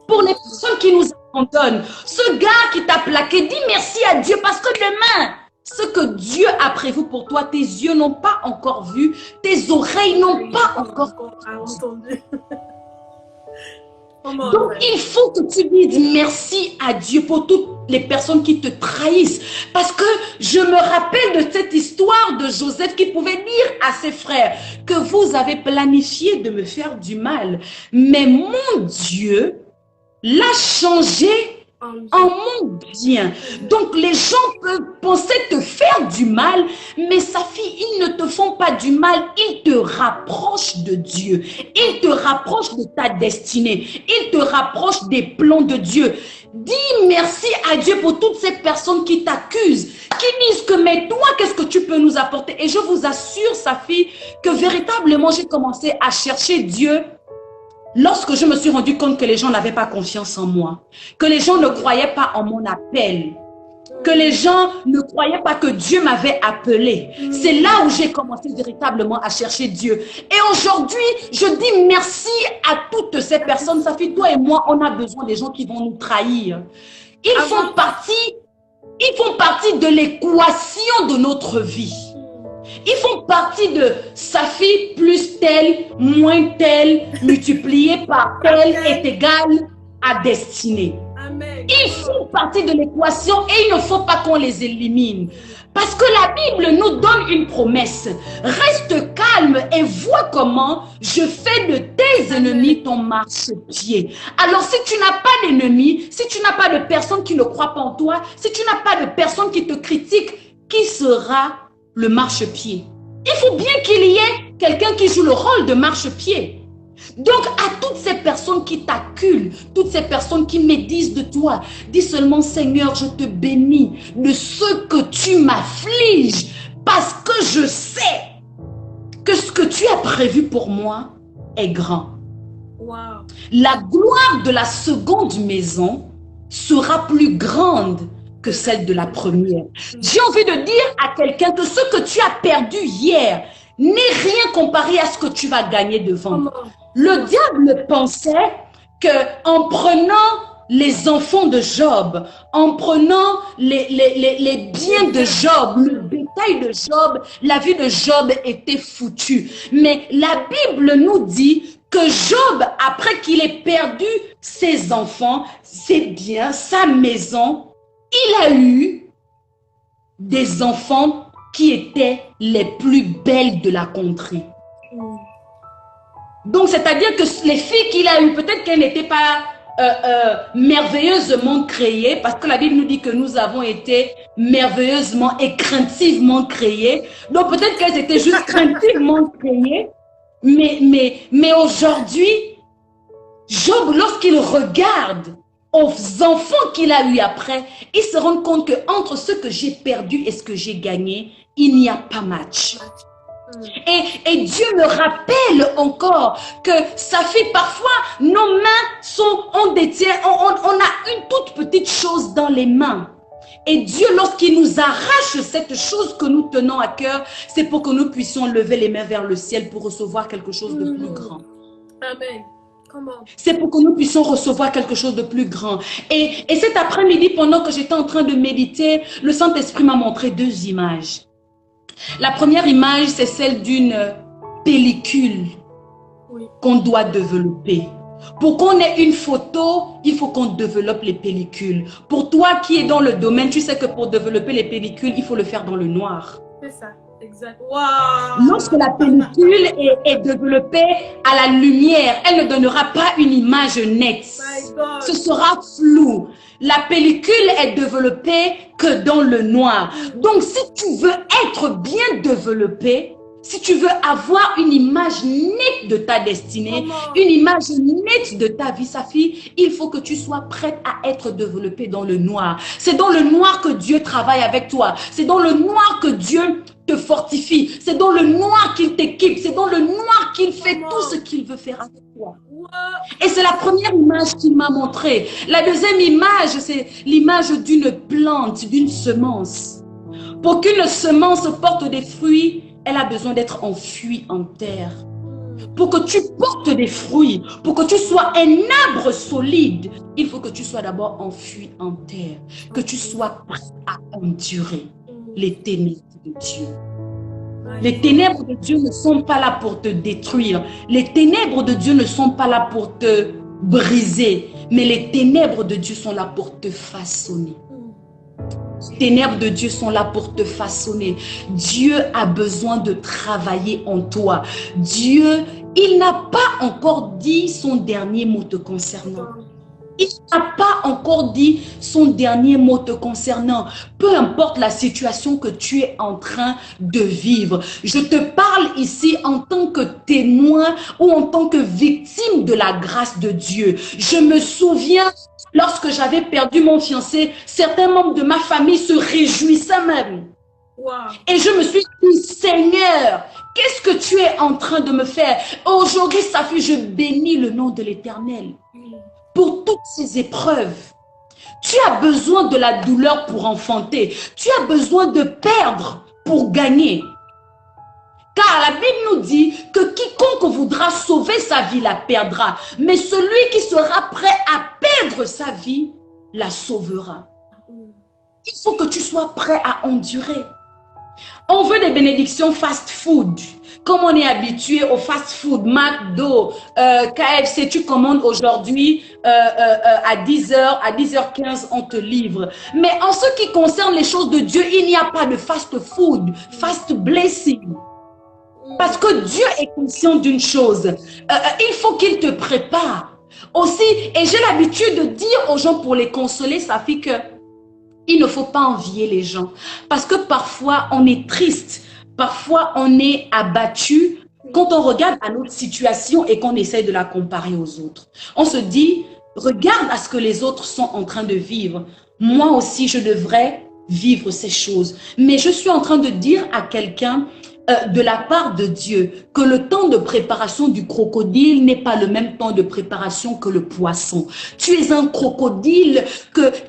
Pour les personnes qui nous abandonnent. Ce gars qui t'a plaqué, dis merci à Dieu parce que demain, ce que Dieu a prévu pour toi, tes yeux n'ont pas encore vu, tes oreilles n'ont pas encore entendu. Donc, il faut que tu dises merci à Dieu pour toutes les personnes qui te trahissent. Parce que je me rappelle de cette histoire de Joseph qui pouvait dire à ses frères que vous avez planifié de me faire du mal. Mais mon Dieu l'a changé en mon bien. Donc, les gens peuvent penser te faire du mal, mais Safi, ils ne te font pas du mal. Ils te rapprochent de Dieu. Ils te rapprochent de ta destinée. Ils te rapprochent des plans de Dieu. Dis merci à Dieu pour toutes ces personnes qui t'accusent, qui disent que mais toi, qu'est-ce que tu peux nous apporter? Et je vous assure, Safi, que véritablement, j'ai commencé à chercher Dieu lorsque je me suis rendu compte que les gens n'avaient pas confiance en moi, que les gens ne croyaient pas en mon appel, que les gens ne croyaient pas que Dieu m'avait appelé. C'est là où j'ai commencé véritablement à chercher Dieu. Et aujourd'hui, je dis merci à toutes ces personnes. Safi, toi et moi, on a besoin des gens qui vont nous trahir. Ils font partie de l'équation de notre vie. Ils font partie de Safi plus tel, moins tel, multiplié par tel est égal à destinée. Amen. Ils font partie de l'équation et il ne faut pas qu'on les élimine. Parce que la Bible nous donne une promesse. Reste calme et vois comment je fais de tes ennemis ton marchepied. Alors si tu n'as pas d'ennemis, si tu n'as pas de personnes qui ne croient pas en toi, si tu n'as pas de personnes qui te critiquent, qui sera le marchepied? Il faut bien qu'il y ait quelqu'un qui joue le rôle de marchepied. Donc, à toutes ces personnes qui t'acculent, toutes ces personnes qui médisent de toi, dis seulement, Seigneur, je te bénis de ce que tu m'affliges, parce que je sais que ce que tu as prévu pour moi est grand. Wow. La gloire de la seconde maison sera plus grande que celle de la première. J'ai envie de dire à quelqu'un que ce que tu as perdu hier n'est rien comparé à ce que tu vas gagner devant. Le diable pensait qu'en prenant les enfants de Job, en prenant les biens de Job, le bétail de Job, la vie de Job était foutue. Mais la Bible nous dit que Job, après qu'il ait perdu ses enfants, ses biens, sa maison, il a eu des enfants qui étaient les plus belles de la contrée. Donc, c'est-à-dire que les filles qu'il a eues, peut-être qu'elles n'étaient pas merveilleusement créées, parce que la Bible nous dit que nous avons été merveilleusement et craintivement créées. Donc, peut-être qu'elles étaient juste craintivement créées. Mais aujourd'hui, Job, lorsqu'il regarde aux enfants qu'il a eu après, il se rend compte que entre ce que j'ai perdu et ce que j'ai gagné, il n'y a pas match. Et Dieu me rappelle encore que ça fait parfois, nos mains on a une toute petite chose dans les mains. Et Dieu, lorsqu'il nous arrache cette chose que nous tenons à cœur, c'est pour que nous puissions lever les mains vers le ciel pour recevoir quelque chose de plus grand. Amen. C'est pour que nous puissions recevoir quelque chose de plus grand. Et cet après-midi, pendant que j'étais en train de méditer, le Saint-Esprit m'a montré deux images. La première image, c'est celle d'une pellicule qu'on doit développer. Pour qu'on ait une photo, il faut qu'on développe les pellicules. Pour toi qui es dans le domaine, tu sais que pour développer les pellicules, il faut le faire dans le noir. C'est ça, exact. Wow. Lorsque la pellicule est développée à la lumière, elle ne donnera pas une image nette. Ce sera flou. La pellicule est développée que dans le noir. Donc, si tu veux être bien développé, si tu veux avoir une image nette de ta destinée, une image nette de ta vie, sa fille, il faut que tu sois prête à être développée dans le noir. C'est dans le noir que Dieu travaille avec toi. C'est dans le noir que Dieu te fortifie. C'est dans le noir qu'il t'équipe. C'est dans le noir qu'il fait tout ce qu'il veut faire avec toi. Et c'est la première image qu'il m'a montrée. La deuxième image, c'est l'image d'une plante, d'une semence. Pour qu'une semence porte des fruits, elle a besoin d'être enfouie en terre. Pour que tu portes des fruits, pour que tu sois un arbre solide, il faut que tu sois d'abord enfoui en terre, que tu sois prêt à endurer les ténèbres de Dieu. Les ténèbres de Dieu ne sont pas là pour te détruire. Les ténèbres de Dieu ne sont pas là pour te briser. Mais les ténèbres de Dieu sont là pour te façonner. Les ténèbres de Dieu sont là pour te façonner. Dieu a besoin de travailler en toi. Dieu, il n'a pas encore dit son dernier mot te concernant. Il n'a pas encore dit son dernier mot te concernant. Peu importe la situation que tu es en train de vivre. Je te parle ici en tant que témoin ou en tant que victime de la grâce de Dieu. Je me souviens, lorsque j'avais perdu mon fiancé, certains membres de ma famille se réjouissaient même. Wow. Et je me suis dit, Seigneur, qu'est-ce que tu es en train de me faire? Aujourd'hui, Safi, je bénis le nom de l'Éternel. Pour toutes ces épreuves, tu as besoin de la douleur pour enfanter. Tu as besoin de perdre pour gagner. Car la Bible nous dit que quiconque voudra sauver sa vie la perdra. Mais celui qui sera prêt à perdre sa vie la sauvera. Il faut que tu sois prêt à endurer. On veut des bénédictions fast-food. Comme on est habitué au fast-food, McDo, KFC, tu commandes aujourd'hui à 10h, à 10h15, on te livre. Mais en ce qui concerne les choses de Dieu, il n'y a pas de fast-food, fast-blessing. Parce que Dieu est conscient d'une chose. Il faut qu'il te prépare. Aussi, et j'ai l'habitude de dire aux gens pour les consoler, ça fait que il ne faut pas envier les gens. Parce que parfois, on est triste. Parfois, on est abattu quand on regarde à notre situation et qu'on essaie de la comparer aux autres. On se dit, regarde à ce que les autres sont en train de vivre. Moi aussi, je devrais vivre ces choses. Mais je suis en train de dire à quelqu'un, de la part de Dieu que le temps de préparation du crocodile n'est pas le même temps de préparation que le poisson. Tu es un crocodile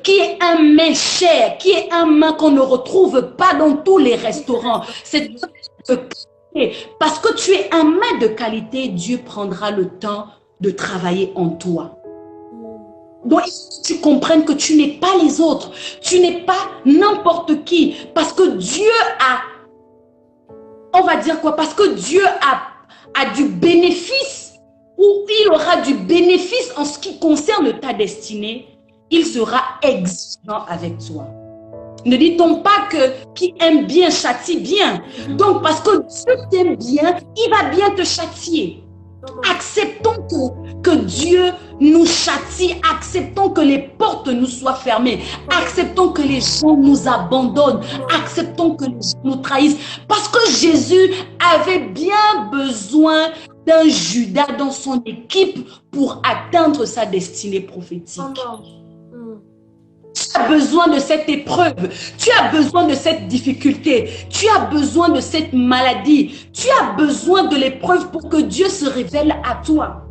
qui est un mets cher, qui est un mets qu'on ne retrouve pas dans tous les restaurants. C'est parce que tu es un mets de qualité, Dieu prendra le temps de travailler en toi. Donc, il faut que tu comprennes que tu n'es pas les autres. Tu n'es pas n'importe qui. Parce que Dieu a, on va dire quoi? Parce que Dieu a du bénéfice, ou il aura du bénéfice en ce qui concerne ta destinée. Il sera exigeant avec toi. Ne dit-on pas que qui aime bien châtie bien? Donc, parce que Dieu t'aime bien, il va bien te châtier. Acceptons que Dieu nous châtie, acceptons que les portes nous soient fermées, acceptons que les gens nous abandonnent, acceptons que les gens nous trahissent, parce que Jésus avait bien besoin d'un Judas dans son équipe pour atteindre sa destinée prophétique. Tu as besoin de cette épreuve, tu as besoin de cette difficulté, tu as besoin de cette maladie, tu as besoin de l'épreuve pour que Dieu se révèle à toi.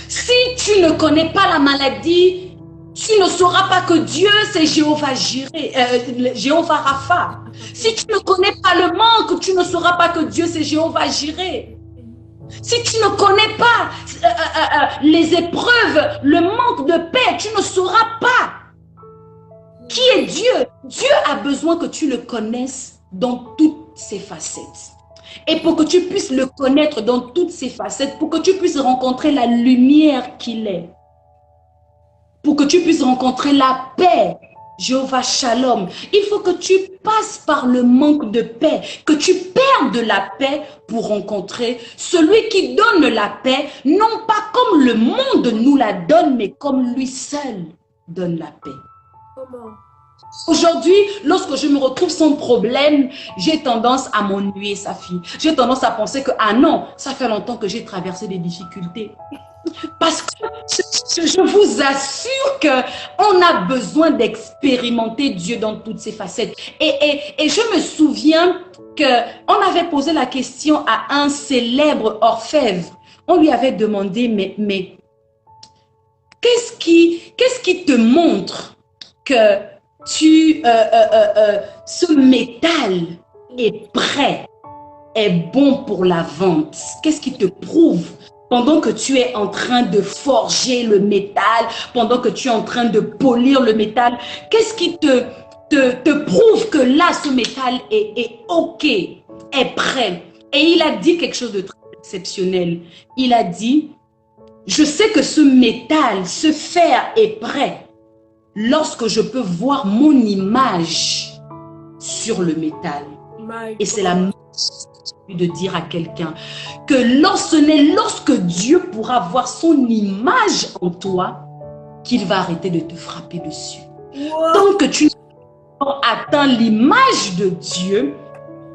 Si tu ne connais pas la maladie, tu ne sauras pas que Dieu c'est Jéhovah Jireh, Jéhovah Rapha. Si tu ne connais pas le manque, tu ne sauras pas que Dieu c'est Jéhovah Jireh. Si tu ne connais pas les épreuves, le manque de paix, tu ne sauras pas qui est Dieu. Dieu a besoin que tu le connaisses dans toutes ses facettes. Et pour que tu puisses le connaître dans toutes ses facettes, pour que tu puisses rencontrer la lumière qu'il est, pour que tu puisses rencontrer la paix, Jéhovah Shalom, il faut que tu passes par le manque de paix, que tu perdes la paix pour rencontrer celui qui donne la paix, non pas comme le monde nous la donne, mais comme lui seul donne la paix. Aujourd'hui, lorsque je me retrouve sans problème, j'ai tendance à m'ennuyer, Safi. J'ai tendance à penser que, ah non, ça fait longtemps que j'ai traversé des difficultés. Parce que je vous assure qu'on a besoin d'expérimenter Dieu dans toutes ses facettes. Et je me souviens qu'on avait posé la question à un célèbre orfèvre. On lui avait demandé, mais qu'est-ce qui te montre que ce métal est prêt, est bon pour la vente? Qu'est-ce qui te prouve pendant que tu es en train de forger le métal, pendant que tu es en train de polir le métal? Qu'est-ce qui te prouve que là, ce métal est OK, est prêt? Et il a dit quelque chose de très exceptionnel. Il a dit, je sais que ce métal, ce fer est prêt lorsque je peux voir mon image sur le métal. Et c'est la même chose de dire à quelqu'un que ce n'est lorsque Dieu pourra voir son image en toi qu'il va arrêter de te frapper dessus. Tant que tu n'as pas atteint l'image de Dieu,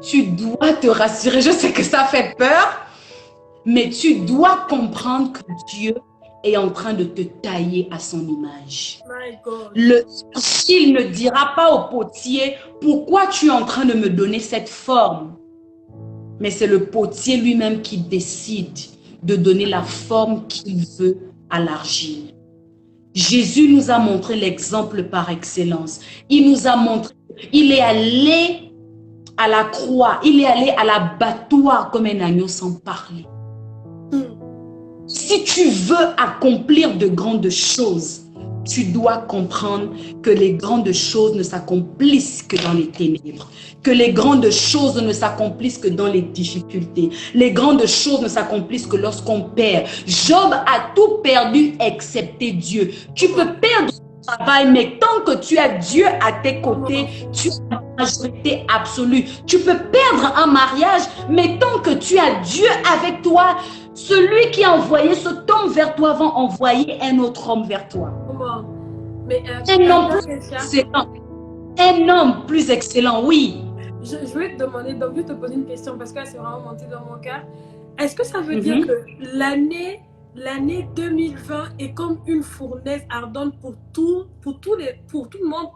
tu dois te rassurer. Je sais que ça fait peur, mais tu dois comprendre que Dieu est en train de te tailler à son image. Il ne dira pas au potier, pourquoi tu es en train de me donner cette forme? Mais c'est le potier lui-même qui décide de donner la forme qu'il veut à l'argile. Jésus nous a montré l'exemple par excellence. Il nous a montré, il est allé à la croix, il est allé à l'abattoir comme un agneau sans parler. Si tu veux accomplir de grandes choses, tu dois comprendre que les grandes choses ne s'accomplissent que dans les ténèbres, que les grandes choses ne s'accomplissent que dans les difficultés. Les grandes choses ne s'accomplissent que lorsqu'on perd. Job a tout perdu excepté Dieu. Tu peux perdre ton travail, mais tant que tu as Dieu à tes côtés, tu as la majorité absolue. Tu peux perdre un mariage, mais tant que tu as Dieu avec toi, celui qui a envoyé cet homme vers toi va envoyer un autre homme vers toi. Mais, un homme plus excellent. Un homme plus excellent, oui. Je vais te demander, donc je vais te poser une question parce que c'est vraiment monté dans mon cœur. Est-ce que ça veut dire que l'année 2020 est comme une fournaise ardente pour tout le monde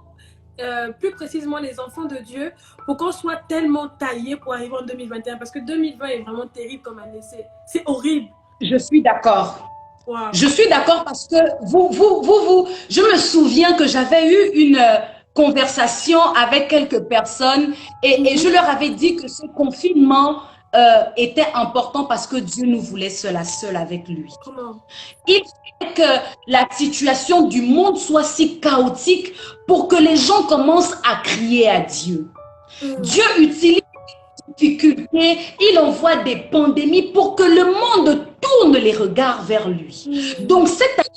plus précisément les enfants de Dieu, pour qu'on soit tellement taillés pour arriver en 2021. Parce que 2020 est vraiment terrible comme année. C'est horrible. Je suis d'accord. Wow. Je suis d'accord parce que je me souviens que j'avais eu une conversation avec quelques personnes et je leur avais dit que ce confinement était important parce que Dieu nous voulait seul à seul avec lui. Comment? Il fait que la situation du monde soit si chaotique pour que les gens commencent à crier à Dieu. Dieu utilise des difficultés, il envoie des pandémies pour que le monde tourne les regards vers lui. Donc cette année,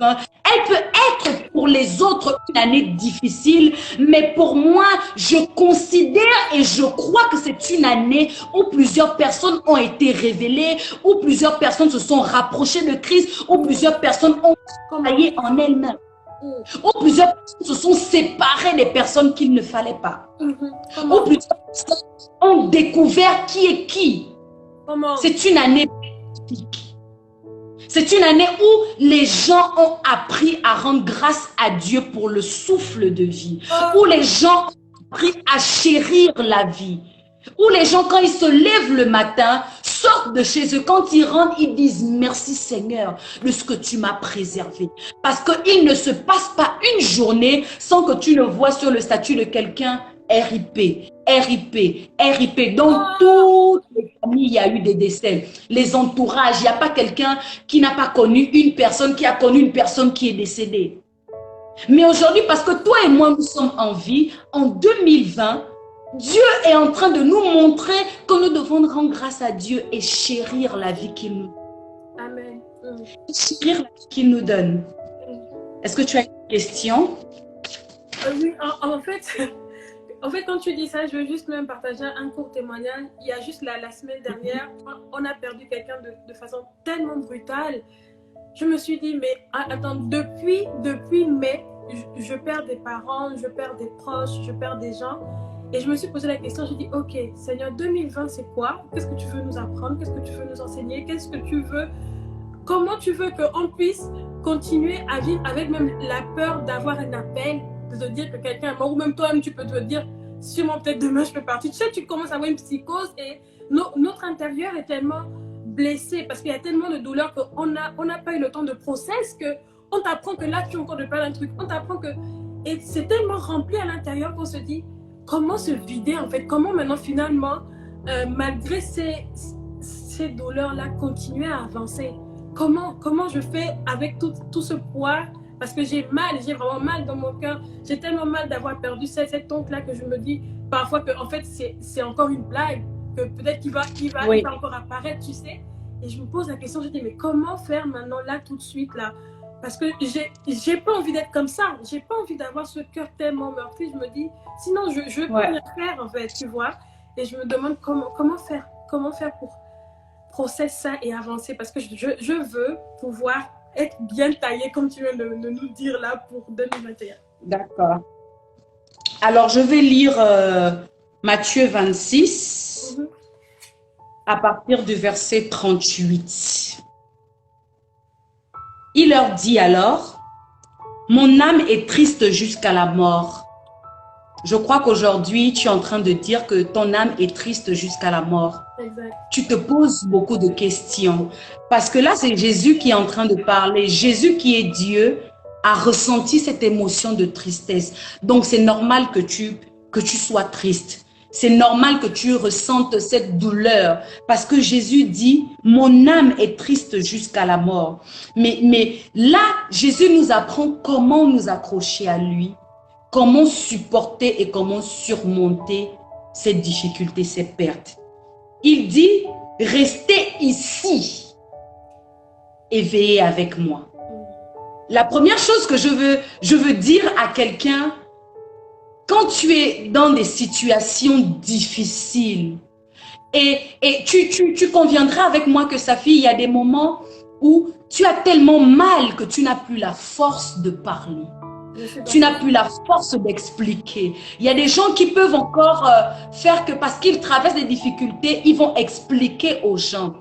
elle peut être pour les autres une année difficile, mais pour moi, je considère et je crois que c'est une année où plusieurs personnes ont été révélées, où plusieurs personnes se sont rapprochées de Christ, où plusieurs personnes ont travaillé en elles-mêmes, où plusieurs personnes se sont séparées des personnes qu'il ne fallait pas, où plusieurs personnes ont découvert qui est qui. C'est une année magnifique. C'est une année où les gens ont appris à rendre grâce à Dieu pour le souffle de vie, où les gens ont appris à chérir la vie, où les gens, quand ils se lèvent le matin, sortent de chez eux, quand ils rentrent, ils disent merci Seigneur de ce que tu m'as préservé. Parce qu'il ne se passe pas une journée sans que tu ne vois sur le statut de quelqu'un RIP, RIP, RIP. Dans toutes les familles, il y a eu des décès. Les entourages, il n'y a pas quelqu'un qui n'a pas connu une personne, qui a connu une personne qui est décédée. Mais aujourd'hui, parce que toi et moi, nous sommes en vie, en 2020, Dieu est en train de nous montrer que nous devons rendre grâce à Dieu et chérir la vie qu'il nous donne. Amen. Chérir la vie qu'il nous donne. Est-ce que tu as une question? Oui, en fait, quand tu dis ça, je veux juste même partager un court témoignage. Il y a juste la semaine dernière, on a perdu quelqu'un de façon tellement brutale. Je me suis dit, mais attends, depuis mai, je perds des parents, je perds des proches, je perds des gens. Et je me suis posé la question, j'ai dit, ok, Seigneur, 2020, c'est quoi? Qu'est-ce que tu veux nous apprendre? Qu'est-ce que tu veux nous enseigner? Qu'est-ce que tu veux? Comment tu veux qu'on puisse continuer à vivre avec même la peur d'avoir un appel, de te dire que quelqu'un est mort, ou même toi-même, tu peux te dire, sûrement peut-être demain, je peux partir. Tu sais, tu commences à avoir une psychose et notre intérieur est tellement blessé parce qu'il y a tellement de douleurs qu'on n'a pas eu le temps de process, qu'on t'apprend que là, tu as encore de perdre un truc. On t'apprend que... Et c'est tellement rempli à l'intérieur qu'on se dit, comment se vider en fait? Comment maintenant, finalement, malgré ces douleurs-là, continuer à avancer? Comment je fais avec tout ce poids? Parce que j'ai vraiment mal dans mon cœur. J'ai tellement mal d'avoir perdu cet oncle-là que je me dis parfois que en fait c'est encore une blague, que peut-être qu'il va encore apparaître, tu sais. Et je me pose la question, je dis mais comment faire maintenant là tout de suite là? Parce que j'ai pas envie d'être comme ça. J'ai pas envie d'avoir ce cœur tellement meurtri. Je me dis sinon je peux rien faire en fait, tu vois. Et je me demande comment faire pour processer ça et avancer parce que je veux pouvoir être bien taillé, comme tu viens de nous dire là pour 2021. D'accord. Alors, je vais lire Matthieu 26 à partir du verset 38. Il leur dit alors, « Mon âme est triste jusqu'à la mort. » Je crois qu'aujourd'hui, tu es en train de dire que ton âme est triste jusqu'à la mort. Exact. Tu te poses beaucoup de questions. Parce que là, c'est Jésus qui est en train de parler. Jésus qui est Dieu a ressenti cette émotion de tristesse. Donc, c'est normal que tu sois triste. C'est normal que tu ressentes cette douleur. Parce que Jésus dit, mon âme est triste jusqu'à la mort. Mais là, Jésus nous apprend comment nous accrocher à lui. Comment supporter et comment surmonter ces difficultés, ces pertes. Il dit, restez ici et veillez avec moi. La première chose que je veux dire à quelqu'un, quand tu es dans des situations difficiles, et tu conviendras avec moi que Safi, il y a des moments où tu as tellement mal que tu n'as plus la force de parler. Tu n'as plus la force d'expliquer. Il y a des gens qui peuvent encore faire que parce qu'ils traversent des difficultés, ils vont expliquer aux gens.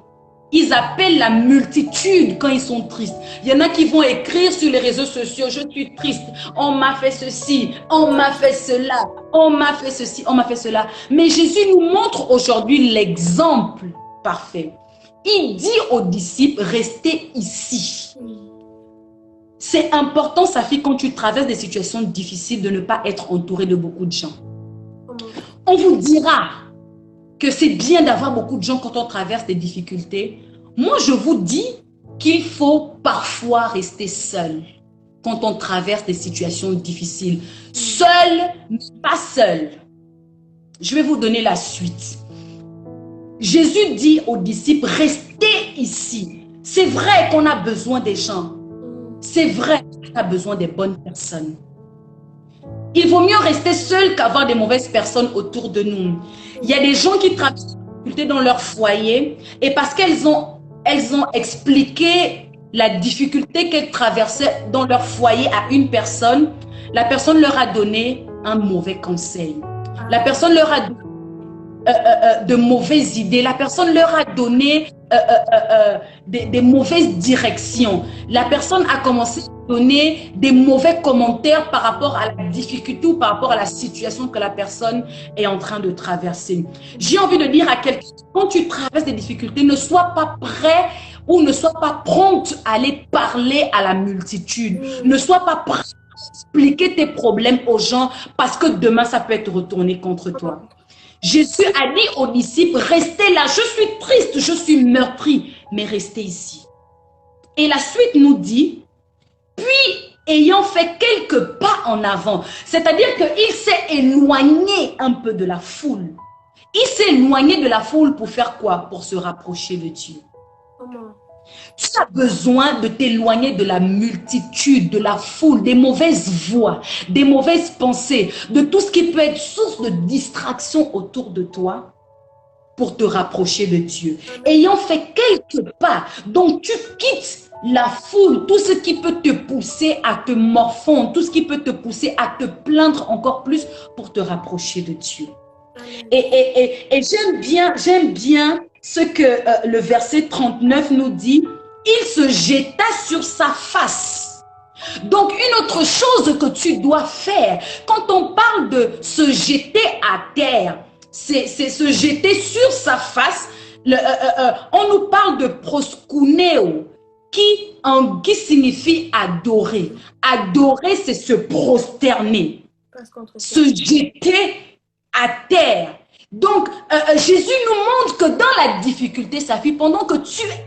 ils appellent la multitude quand ils sont tristes. Il y en a qui vont écrire sur les réseaux sociaux, je suis triste, on m'a fait ceci, on m'a fait cela, on m'a fait ceci, on m'a fait cela. Mais Jésus nous montre aujourd'hui l'exemple parfait. Il dit aux disciples, restez ici. C'est important, sa fille, quand tu traverses des situations difficiles, de ne pas être entouré de beaucoup de gens. On vous dira que c'est bien d'avoir beaucoup de gens quand on traverse des difficultés. Moi, je vous dis qu'il faut parfois rester seul quand on traverse des situations difficiles. Seul, mais pas seul. Je vais vous donner la suite. Jésus dit aux disciples, restez ici. C'est vrai qu'on a besoin des gens. C'est vrai qu'on a besoin des bonnes personnes. Il vaut mieux rester seul qu'avoir des mauvaises personnes autour de nous. Il y a des gens qui traversent des difficultés dans leur foyer et parce qu'elles ont expliqué la difficulté qu'elles traversaient dans leur foyer à une personne, la personne leur a donné un mauvais conseil. La personne leur a donné de mauvaises idées. La personne leur a donné des mauvaises directions. La personne a commencé à donner des mauvais commentaires par rapport à la difficulté ou par rapport à la situation que la personne est en train de traverser. J'ai envie de dire à quelqu'un, quand tu traverses des difficultés, ne sois pas prêt ou ne sois pas prompte à aller parler à la multitude. Ne sois pas prêt à expliquer tes problèmes aux gens parce que demain, ça peut être retourné contre toi. Jésus a dit aux disciples, restez là, je suis triste, je suis meurtri, mais restez ici. Et la suite nous dit, puis ayant fait quelques pas en avant, c'est-à-dire qu'il s'est éloigné un peu de la foule. Il s'est éloigné de la foule pour faire quoi? Pour se rapprocher de Dieu. Tu as besoin de t'éloigner de la multitude, de la foule, des mauvaises voix, des mauvaises pensées, de tout ce qui peut être source de distraction autour de toi pour te rapprocher de Dieu. Ayant fait quelques pas, donc tu quittes la foule, tout ce qui peut te pousser à te morfondre, tout ce qui peut te pousser à te plaindre encore plus pour te rapprocher de Dieu. Et j'aime bien ce que le verset 39 nous dit, il se jeta sur sa face. Donc, une autre chose que tu dois faire, quand on parle de se jeter à terre, c'est se jeter sur sa face. On nous parle de proskuneo, qui signifie adorer. Adorer, c'est se prosterner, se jeter à terre. Donc, Jésus nous montre que dans la difficulté, sa fille, pendant que tu es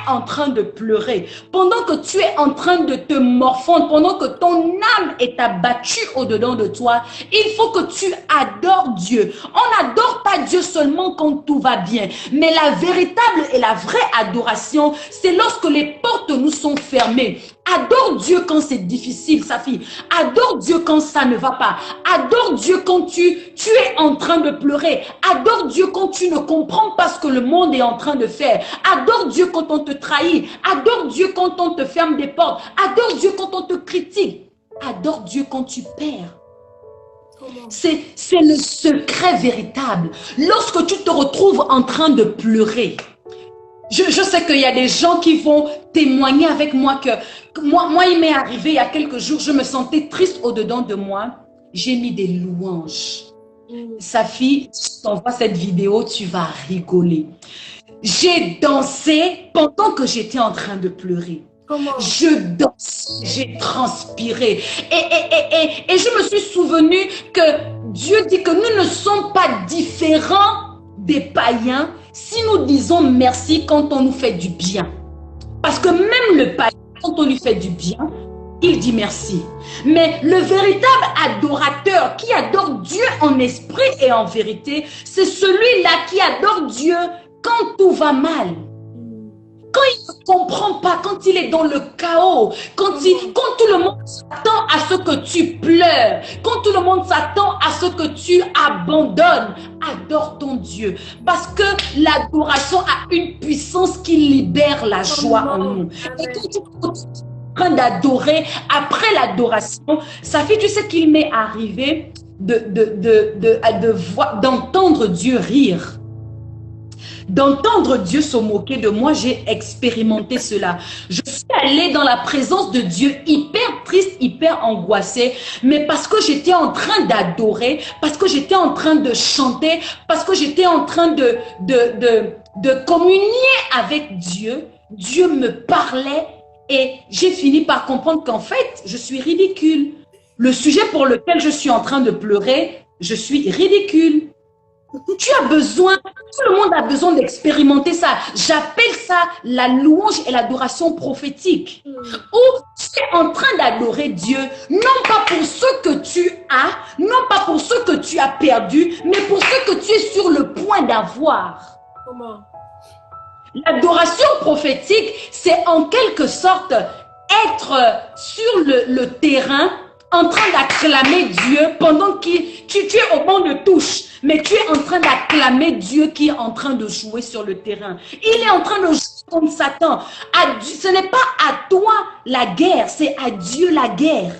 en train de pleurer, pendant que tu es en train de te morfondre, pendant que ton âme est abattue au-dedans de toi, il faut que tu adores Dieu. On n'adore pas Dieu seulement quand tout va bien, mais la véritable et la vraie adoration, c'est lorsque les portes nous sont fermées. Adore Dieu quand c'est difficile, sa fille. Adore Dieu quand ça ne va pas. Adore Dieu quand tu es en train de pleurer. Adore Dieu quand tu ne comprends pas ce que le monde est en train de faire. Adore Dieu quand on te trahit. Adore Dieu quand on te ferme des portes. Adore Dieu quand on te critique. Adore Dieu quand tu perds. C'est le secret véritable. Lorsque tu te retrouves en train de pleurer, je sais qu'il y a des gens qui vont témoigner avec moi que moi, il m'est arrivé il y a quelques jours, je me sentais triste au-dedans de moi. J'ai mis des louanges. Safi, si tu t'envoies cette vidéo, tu vas rigoler. J'ai dansé pendant que j'étais en train de pleurer. Comment? Je dansais, j'ai transpiré. Et je me suis souvenu que Dieu dit que nous ne sommes pas différents des païens si nous disons merci quand on nous fait du bien. Parce que même le païen, quand on lui fait du bien, il dit merci. Mais le véritable adorateur qui adore Dieu en esprit et en vérité, c'est celui-là qui adore Dieu quand tout va mal. Quand il ne comprend pas, quand il est dans le chaos, quand tout le monde s'attend à ce que tu pleures, quand tout le monde s'attend à ce que tu abandonnes, adore ton Dieu. Parce que l'adoration a une puissance qui libère la joie en nous. Et quand tu es en train d'adorer, après l'adoration, ça fait, tu sais qu'il m'est arrivé d'entendre Dieu rire. D'entendre Dieu se moquer de moi, j'ai expérimenté cela. Je suis allée dans la présence de Dieu hyper triste, hyper angoissée, mais parce que j'étais en train d'adorer, parce que j'étais en train de chanter, parce que j'étais en train de communier avec Dieu. Dieu me parlait et j'ai fini par comprendre qu'en fait, je suis ridicule. Le sujet pour lequel je suis en train de pleurer, je suis ridicule. Tu as besoin, tout le monde a besoin d'expérimenter ça. J'appelle ça la louange et l'adoration prophétique. Où tu es en train d'adorer Dieu, non pas pour ce que tu as, non pas pour ce que tu as perdu, mais pour ce que tu es sur le point d'avoir. Comment? L'adoration prophétique, c'est en quelque sorte être sur le terrain en train d'acclamer Dieu pendant que tu es au banc de touche, mais tu es en train d'acclamer Dieu qui est en train de jouer sur le terrain. Il est en train de jouer contre Satan. Ce n'est pas à toi la guerre, c'est à Dieu la guerre.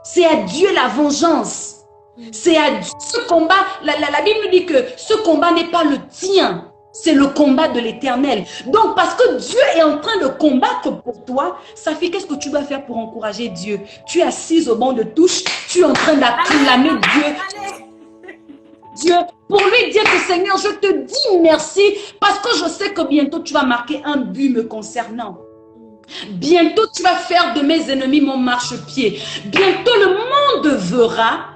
C'est à Dieu la vengeance. C'est à Dieu ce combat. La Bible dit que ce combat n'est pas le tien. C'est le combat de l'Éternel. Donc, parce que Dieu est en train de combattre pour toi, Safi, qu'est-ce que tu vas faire pour encourager Dieu? Tu es assise au banc de touche, tu es en train d'acclamer Dieu, pour lui dire que Seigneur, je te dis merci, parce que je sais que bientôt tu vas marquer un but me concernant. Bientôt tu vas faire de mes ennemis mon marchepied. Bientôt le monde verra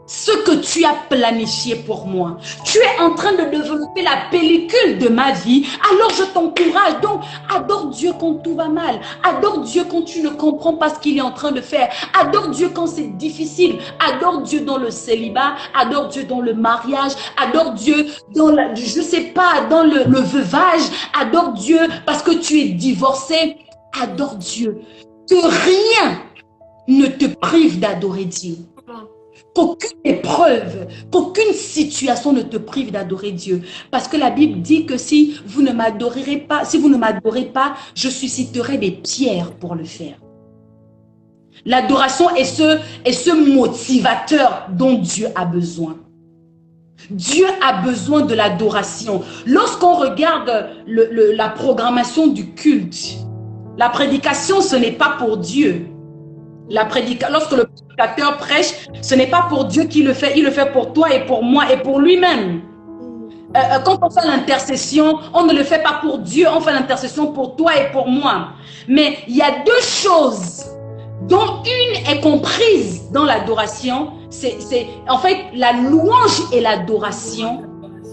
ce que tu as planifié pour moi. Tu es en train de développer la pellicule de ma vie, alors je t'encourage. Donc, adore Dieu quand tout va mal. Adore Dieu quand tu ne comprends pas ce qu'il est en train de faire. Adore Dieu quand c'est difficile. Adore Dieu dans le célibat. Adore Dieu dans le mariage. Adore Dieu dans, je sais pas, dans le veuvage. Adore Dieu parce que tu es divorcé. Adore Dieu. Que rien ne te prive d'adorer Dieu. Qu'aucune épreuve, qu'aucune situation ne te prive d'adorer Dieu. Parce que la Bible dit que si vous ne m'adorez pas, je susciterai des pierres pour le faire. L'adoration est ce motivateur dont Dieu a besoin. Dieu a besoin de l'adoration. Lorsqu'on regarde la programmation du culte, la prédication, ce n'est pas pour Dieu. Lorsque le prédicateur prêche, ce n'est pas pour Dieu qu'il le fait, il le fait pour toi et pour moi et pour lui-même. Quand on fait l'intercession, on ne le fait pas pour Dieu, on fait l'intercession pour toi et pour moi. Mais il y a deux choses dont une est comprise dans l'adoration. En fait, la louange et l'adoration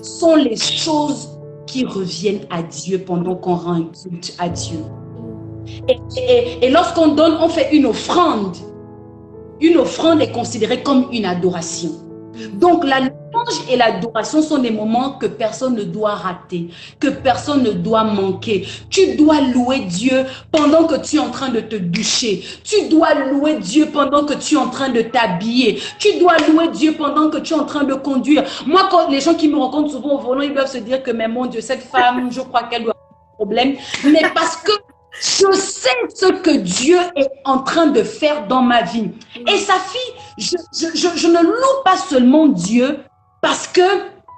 sont les choses qui reviennent à Dieu pendant qu'on rend un culte à Dieu. Et lorsqu'on donne, on fait une offrande. Une offrande est considérée comme une adoration. Donc la louange et l'adoration sont des moments que personne ne doit rater, que personne ne doit manquer. Tu dois louer Dieu pendant que tu es en train de te doucher. Tu dois louer Dieu pendant que tu es en train de t'habiller. Tu dois louer Dieu pendant que tu es en train de conduire. Moi, quand les gens qui me rencontrent souvent au volant, ils doivent se dire que mais mon Dieu, cette femme, je crois qu'elle doit avoir un problème. Mais parce que je sais ce que Dieu est en train de faire dans ma vie. Et Safi, je ne loue pas seulement Dieu parce que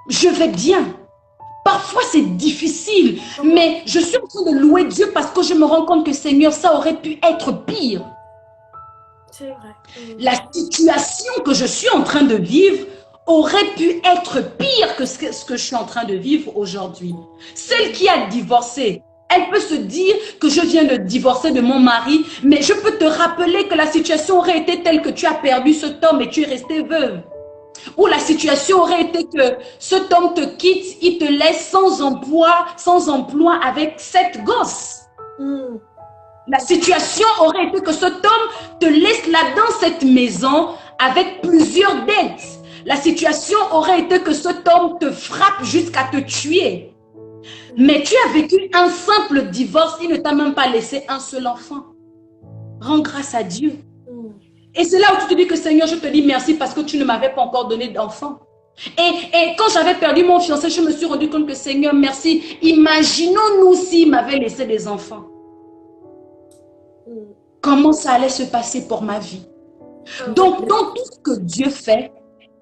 je vais bien. Parfois, c'est difficile, mais je suis en train de louer Dieu parce que je me rends compte que Seigneur, ça aurait pu être pire. C'est vrai. La situation que je suis en train de vivre aurait pu être pire que ce que je suis en train de vivre aujourd'hui. Celle qui a divorcé, elle peut se dire que je viens de divorcer de mon mari, mais je peux te rappeler que la situation aurait été telle que tu as perdu cet homme et tu es restée veuve. Ou la situation aurait été que cet homme te quitte, il te laisse sans emploi avec 7 gosses. La situation aurait été que cet homme te laisse là dans cette maison avec plusieurs dettes. La situation aurait été que cet homme te frappe jusqu'à te tuer. Mais tu as vécu un simple divorce, il ne t'a même pas laissé un seul enfant. Rends grâce à Dieu. Et c'est là où tu te dis que Seigneur, je te dis merci parce que tu ne m'avais pas encore donné d'enfant. Et quand j'avais perdu mon fiancé, je me suis rendu compte que Seigneur, merci. Imaginons-nous s'il m'avait laissé des enfants. Comment ça allait se passer pour ma vie? Donc, dans tout ce que Dieu fait,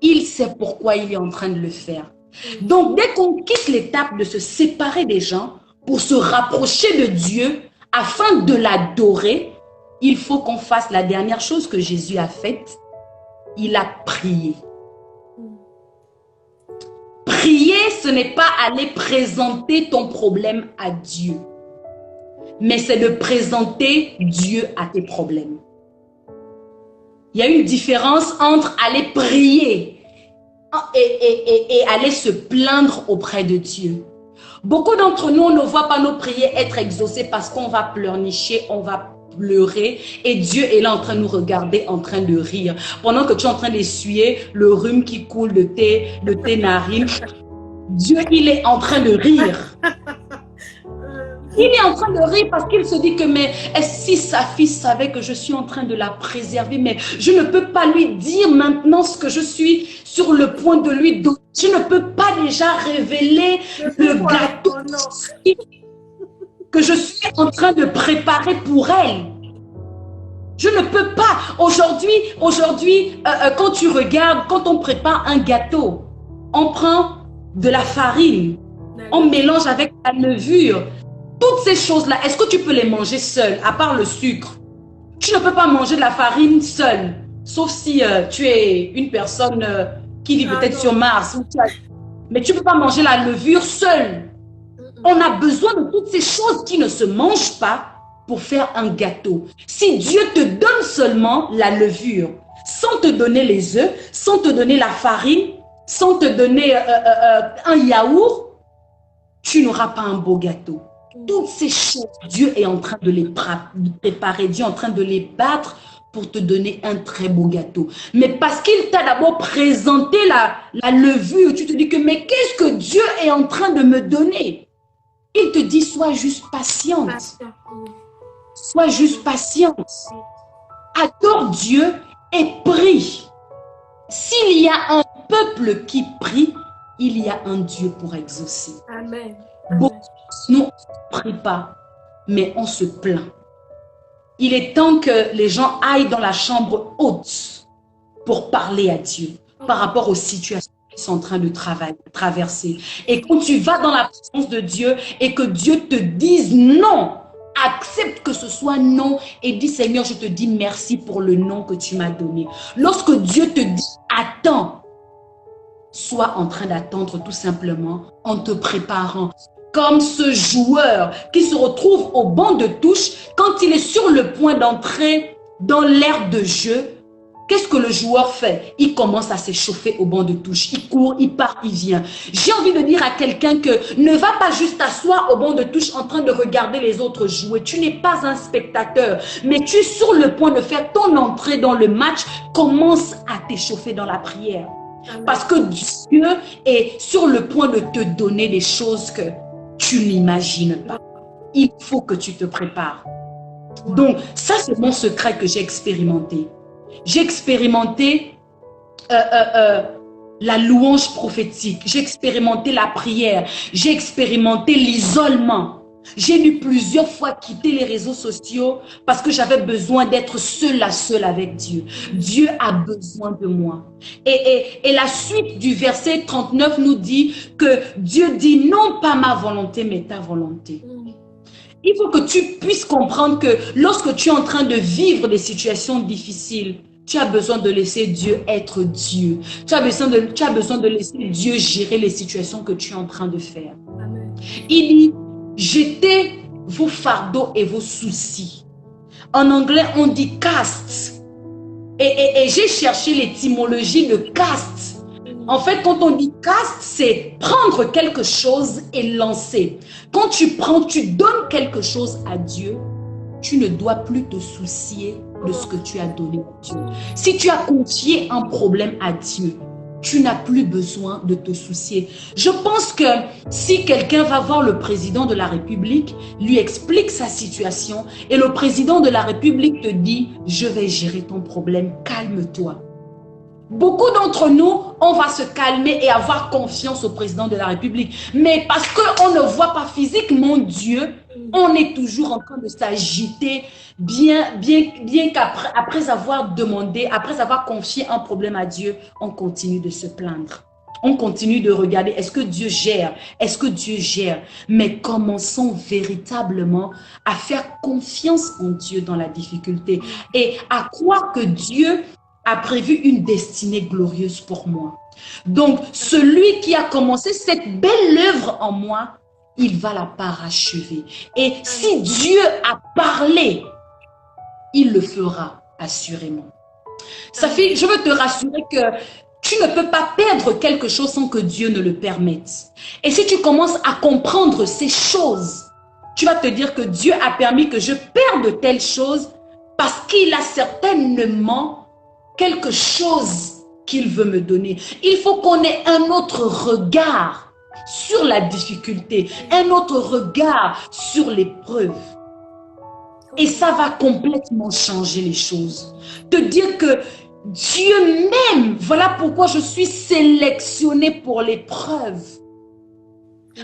il sait pourquoi il est en train de le faire. Donc, dès qu'on quitte l'étape de se séparer des gens pour se rapprocher de Dieu afin de l'adorer, il faut qu'on fasse la dernière chose que Jésus a faite. Il a prié. Prier, ce n'est pas aller présenter ton problème à Dieu, mais c'est de présenter Dieu à tes problèmes. Il y a une différence entre aller prier et aller se plaindre auprès de Dieu. Beaucoup d'entre nous, on ne voit pas nos prières être exaucées parce qu'on va pleurnicher, on va pleurer et Dieu est là en train de nous regarder, en train de rire. Pendant que tu es en train d'essuyer le rhume qui coule de tes narines, Dieu, il est en train de rire. Il est en train de rire parce qu'il se dit que mais si sa fille savait que je suis en train de la préserver, mais je ne peux pas lui dire maintenant ce que je suis sur le point de lui donner. Je ne peux pas déjà révéler le gâteau que je suis en train de préparer pour elle. Je ne peux pas. Aujourd'hui, quand tu regardes, quand on prépare un gâteau, on prend de la farine, on mélange avec la levure. Toutes ces choses-là, est-ce que tu peux les manger seul, à part le sucre? Tu ne peux pas manger de la farine seule, sauf si tu es une personne qui vit peut-être sur Mars. Mais tu ne peux pas manger la levure seule. On a besoin de toutes ces choses qui ne se mangent pas pour faire un gâteau. Si Dieu te donne seulement la levure, sans te donner les œufs, sans te donner la farine, sans te donner un yaourt, tu n'auras pas un beau gâteau. Toutes ces choses, Dieu est en train de les préparer, Dieu est en train de les battre pour te donner un très beau gâteau. Mais parce qu'il t'a d'abord présenté la levure, tu te dis que mais qu'est-ce que Dieu est en train de me donner? Il te dit sois juste patiente. Sois juste patiente. Adore Dieu et prie. S'il y a un peuple qui prie, il y a un Dieu pour exaucer. Amen. Beaucoup nous ne prie pas, mais on se plaint. Il est temps que les gens aillent dans la chambre haute pour parler à Dieu par rapport aux situations qu'ils sont en train de traverser. Et quand tu vas dans la présence de Dieu et que Dieu te dise non, accepte que ce soit non et dis Seigneur, je te dis merci pour le non que tu m'as donné. Lorsque Dieu te dit attends, sois en train d'attendre tout simplement en te préparant. Comme ce joueur qui se retrouve au banc de touche quand il est sur le point d'entrer dans l'aire de jeu. Qu'est-ce que le joueur fait? Il commence à s'échauffer au banc de touche. Il court, il part, il vient. J'ai envie de dire à quelqu'un que ne va pas juste t'asseoir au banc de touche en train de regarder les autres jouer. Tu n'es pas un spectateur, mais tu es sur le point de faire ton entrée dans le match. Commence à t'échauffer dans la prière. Parce que Dieu est sur le point de te donner des choses que tu n'imagines pas. Il faut que tu te prépares. Donc, ça, c'est mon secret que j'ai expérimenté. J'ai expérimenté la louange prophétique. J'ai expérimenté la prière. J'ai expérimenté l'isolement. J'ai dû plusieurs fois quitter les réseaux sociaux parce que j'avais besoin d'être seule à seule avec Dieu. Dieu a besoin de moi. Et la suite du verset 39 nous dit que Dieu dit non pas ma volonté mais ta volonté. Il faut que tu puisses comprendre que lorsque tu es en train de vivre des situations difficiles, tu as besoin de laisser Dieu être Dieu. Tu as besoin de laisser Dieu gérer les situations que tu es en train de faire. Amen. Il dit jetez vos fardeaux et vos soucis. En anglais, on dit cast. Et j'ai cherché l'étymologie de cast. En fait, quand on dit cast, c'est prendre quelque chose et lancer. Quand tu donnes quelque chose à Dieu, tu ne dois plus te soucier de ce que tu as donné à Dieu. Si tu as confié un problème à Dieu, tu n'as plus besoin de te soucier. Je pense que si quelqu'un va voir le président de la République, lui explique sa situation et le président de la République te dit « Je vais gérer ton problème, calme-toi ». Beaucoup d'entre nous, on va se calmer et avoir confiance au président de la République. Mais parce qu'on ne voit pas physiquement Dieu, on est toujours en train de s'agiter, bien qu'après avoir demandé, après avoir confié un problème à Dieu, on continue de se plaindre. On continue de regarder, est-ce que Dieu gère? Est-ce que Dieu gère? Mais commençons véritablement à faire confiance en Dieu dans la difficulté et à croire que Dieu a prévu une destinée glorieuse pour moi. Donc, celui qui a commencé cette belle œuvre en moi, il va la parachever. Et si Dieu a parlé, il le fera assurément. Safi, je veux te rassurer que tu ne peux pas perdre quelque chose sans que Dieu ne le permette. Et si tu commences à comprendre ces choses, tu vas te dire que Dieu a permis que je perde telle chose parce qu'il a certainement quelque chose qu'il veut me donner. Il faut qu'on ait un autre regard sur la difficulté, un autre regard sur l'épreuve. Et ça va complètement changer les choses. Te dire que Dieu m'aime. Voilà pourquoi je suis sélectionnée pour l'épreuve.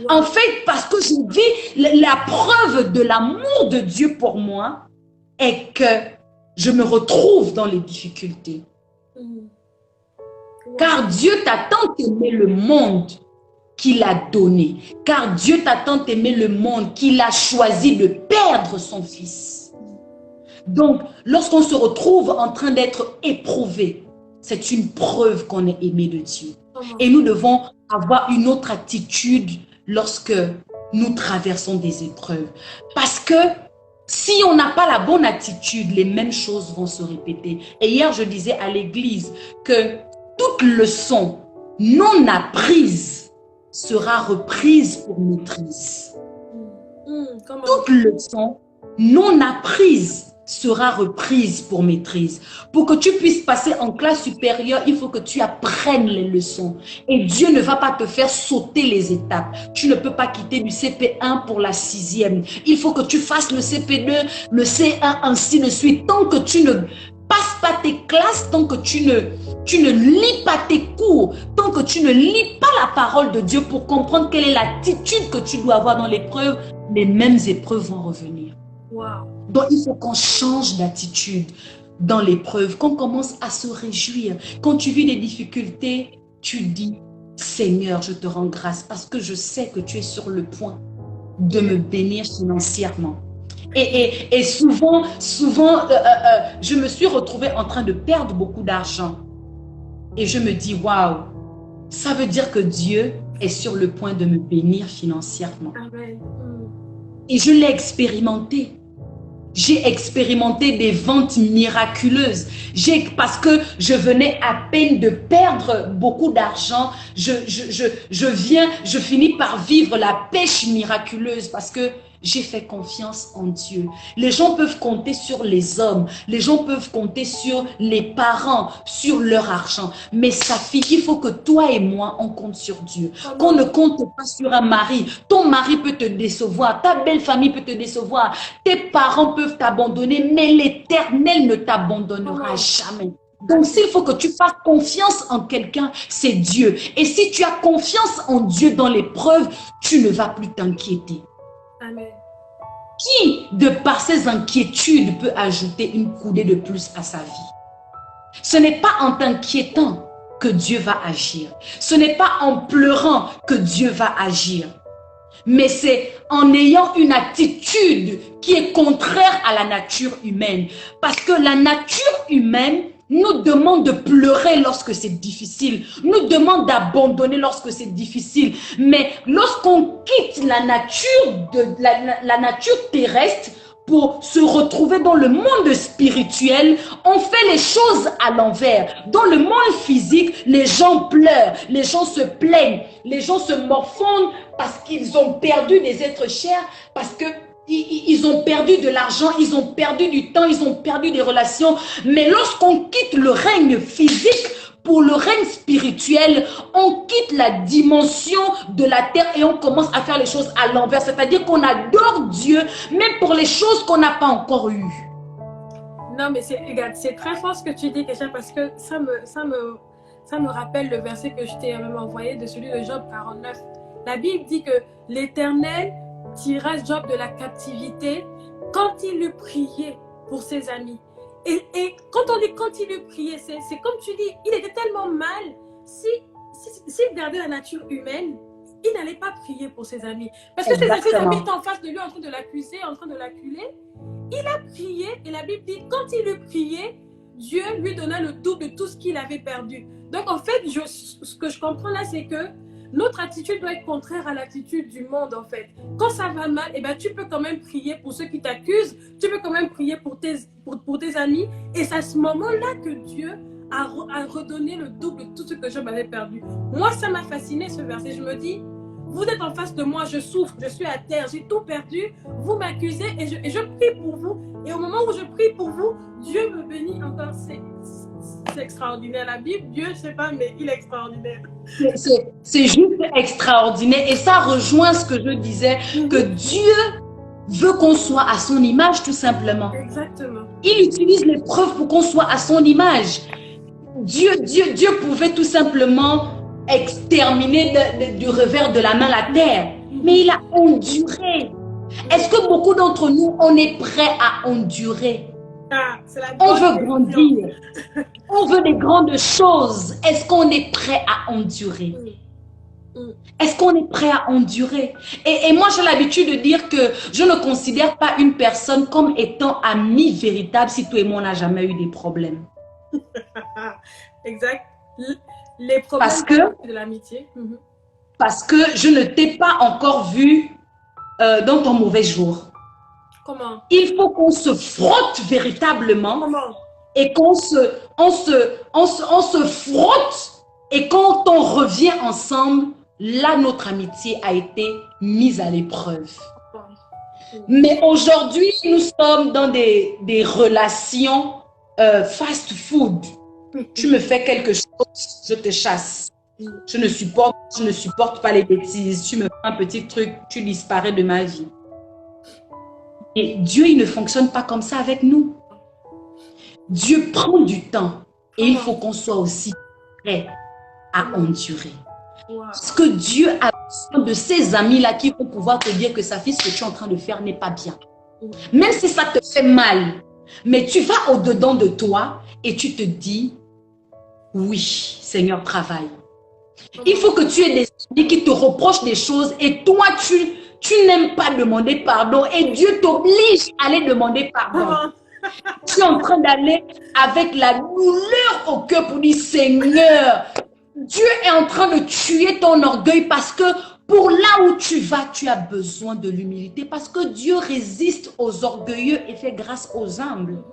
En fait, parce que je vis la preuve de l'amour de Dieu pour moi est que je me retrouve dans les difficultés. Car Dieu t'a tant aimé le monde qu'il a donné. Car Dieu t'a tant aimé le monde qu'il a choisi de perdre son Fils. Donc, lorsqu'on se retrouve en train d'être éprouvé, c'est une preuve qu'on est aimé de Dieu. Et nous devons avoir une autre attitude lorsque nous traversons des épreuves. Parce que si on n'a pas la bonne attitude, les mêmes choses vont se répéter. Et hier, je disais à l'église que toute leçon non apprise sera reprise pour maîtrise. Toute leçon non apprise sera reprise pour maîtrise. Pour que tu puisses passer en classe supérieure, il faut que tu apprennes les leçons. Et Dieu ne va pas te faire sauter les étapes. Tu ne peux pas quitter du CP1 pour la 6e. Il faut que tu fasses le CP2, le C1, ainsi de suite. Tant que tu ne passes pas tes classes, tant que tu ne lis pas tes cours, tant que tu ne lis pas la parole de Dieu pour comprendre quelle est l'attitude que tu dois avoir dans l'épreuve, les mêmes épreuves vont revenir. Wow. Donc, il faut qu'on change d'attitude dans l'épreuve, qu'on commence à se réjouir. Quand tu vis des difficultés, tu dis, Seigneur, je te rends grâce parce que je sais que tu es sur le point de me bénir financièrement. Et souvent, je me suis retrouvée en train de perdre beaucoup d'argent. Et je me dis, waouh, ça veut dire que Dieu est sur le point de me bénir financièrement. Amen. Et je l'ai expérimenté. J'ai expérimenté des ventes miraculeuses. Parce que je venais à peine de perdre beaucoup d'argent, je finis par vivre la pêche miraculeuse parce que j'ai fait confiance en Dieu. Les gens peuvent compter sur les hommes, les gens peuvent compter sur les parents, sur leur argent. Mais Safi, il faut que toi et moi, on compte sur Dieu. Qu'on ne compte pas sur un mari. Ton mari peut te décevoir, ta belle famille peut te décevoir, tes parents peuvent t'abandonner, mais l'Éternel ne t'abandonnera jamais. Donc, s'il faut que tu fasses confiance en quelqu'un, c'est Dieu. Et si tu as confiance en Dieu dans l'épreuve, tu ne vas plus t'inquiéter. Amen. Qui, de par ses inquiétudes, peut ajouter une coudée de plus à sa vie? Ce n'est pas en t'inquiétant que Dieu va agir. Ce n'est pas en pleurant que Dieu va agir. Mais c'est en ayant une attitude qui est contraire à la nature humaine. Parce que la nature humaine nous demande de pleurer lorsque c'est difficile, nous demande d'abandonner lorsque c'est difficile. Mais lorsqu'on quitte la nature terrestre pour se retrouver dans le monde spirituel, on fait les choses à l'envers. Dans le monde physique, les gens pleurent, les gens se plaignent, les gens se morfondent parce qu'ils ont perdu des êtres chers, parce que ils ont perdu de l'argent, ils ont perdu du temps, ils ont perdu des relations. Mais lorsqu'on quitte le règne physique pour le règne spirituel, on quitte la dimension de la terre et on commence à faire les choses à l'envers. C'est-à-dire qu'on adore Dieu, même pour les choses qu'on n'a pas encore eues. Non, mais c'est très fort ce que tu dis, Kesha, parce que ça me rappelle le verset que je t'ai même envoyé de celui de Job 49. La Bible dit que l'Éternel tira Job de la captivité quand il eut prié pour ses amis. Et quand on dit quand il eut prié, c'est comme tu dis, il était tellement mal. Si s'il gardait la nature humaine, il n'allait pas prier pour ses amis. Parce que ses Exactement. amis étaient en face de lui en train de l'accuser, en train de l'acculer. Il a prié et la Bible dit, quand il eut prié, Dieu lui donna le double de tout ce qu'il avait perdu. Donc en fait, ce que je comprends là, c'est que notre attitude doit être contraire à l'attitude du monde en fait. Quand ça va mal, eh ben, tu peux quand même prier pour ceux qui t'accusent, tu peux quand même prier pour tes amis. Et c'est à ce moment-là que Dieu a redonné le double de tout ce que je m'avais perdu. Moi, ça m'a fasciné ce verset. Je me dis, vous êtes en face de moi, je souffre, je suis à terre, j'ai tout perdu, vous m'accusez et je prie pour vous. Et au moment où je prie pour vous, Dieu me bénit encore. C'est extraordinaire. La Bible, Dieu, je ne sais pas, mais il est extraordinaire. C'est juste extraordinaire. Et ça rejoint ce que je disais, que Dieu veut qu'on soit à son image, tout simplement. Exactement. Il utilise l'épreuve pour qu'on soit à son image. Dieu pouvait tout simplement exterminer du revers de la main la terre. Mais il a enduré. Est-ce que beaucoup d'entre nous, on est prêt à endurer? On veut grandir. On veut des grandes choses. Est-ce qu'on est prêt à endurer? Est-ce qu'on est prêt à endurer? Et moi, j'ai l'habitude de dire que je ne considère pas une personne comme étant amie véritable si toi et moi, on n'a jamais eu des problèmes. Exact. Les problèmes de l'amitié. Parce que je ne t'ai pas encore vu dans ton mauvais jour. Comment? Il faut qu'on se frotte véritablement. Comment? Et qu'on se frotte. Et quand on revient ensemble, là, notre amitié a été mise à l'épreuve. Mais aujourd'hui, nous sommes dans des relations fast-food. Tu me fais quelque chose, je te chasse. Je ne supporte pas les bêtises. Tu me fais un petit truc, tu disparais de ma vie. Et Dieu, il ne fonctionne pas comme ça avec nous. Dieu prend du temps et il faut qu'on soit aussi prêt à endurer. Parce que Dieu a besoin de ces amis-là qui vont pouvoir te dire que ça fait ce que tu es en train de faire n'est pas bien. Même si ça te fait mal, mais tu vas au-dedans de toi et tu te dis, oui, Seigneur, travaille. Il faut que tu aies des amis qui te reprochent des choses et toi, tu n'aimes pas demander pardon et Dieu t'oblige à aller demander pardon. Tu es en train d'aller avec la douleur au cœur pour dire, Seigneur, Dieu est en train de tuer ton orgueil parce que pour là où tu vas, tu as besoin de l'humilité parce que Dieu résiste aux orgueilleux et fait grâce aux humbles.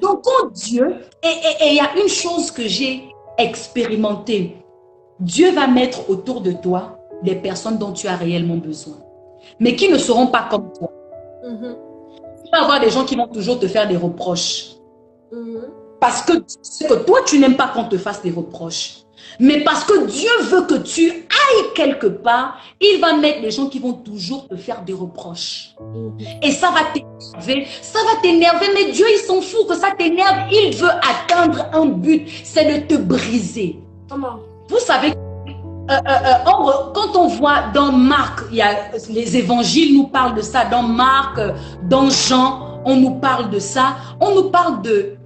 Donc, quand Dieu, et il y a une chose que j'ai expérimentée, Dieu va mettre autour de toi des personnes dont tu as réellement besoin, mais qui ne seront pas comme toi. Tu vas avoir des gens qui vont toujours te faire des reproches. Parce que toi, tu n'aimes pas qu'on te fasse des reproches. Mais parce que Dieu veut que tu ailles quelque part, il va mettre des gens qui vont toujours te faire des reproches. Et ça va t'énerver, mais Dieu, il s'en fout que ça t'énerve. Il veut atteindre un but, c'est de te briser. Comment? Vous savez, quand on voit dans Marc, il y a, les évangiles nous parlent de ça, dans Marc, dans Jean, on nous parle de ça, on nous parle de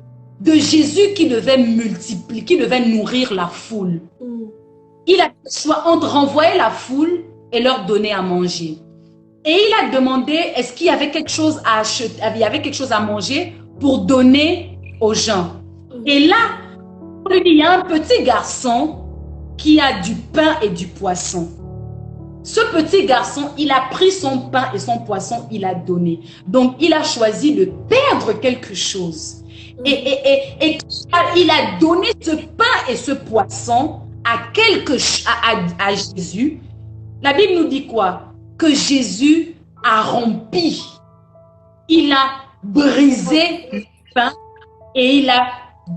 Jésus qui devait multiplier, qui devait nourrir la foule. Il a le choix entre renvoyer la foule et leur donner à manger. Et il a demandé, est-ce qu'il y avait quelque chose à acheter, il y avait quelque chose à manger pour donner aux gens. Et là, on lui dit, il y a un petit garçon qui a du pain et du poisson. Ce petit garçon, il a pris son pain et son poisson, il a donné. Donc, il a choisi de perdre quelque chose. Et il a donné ce pain et ce poisson à Jésus. La Bible nous dit quoi? Que Jésus a rompu. Il a brisé le pain et il a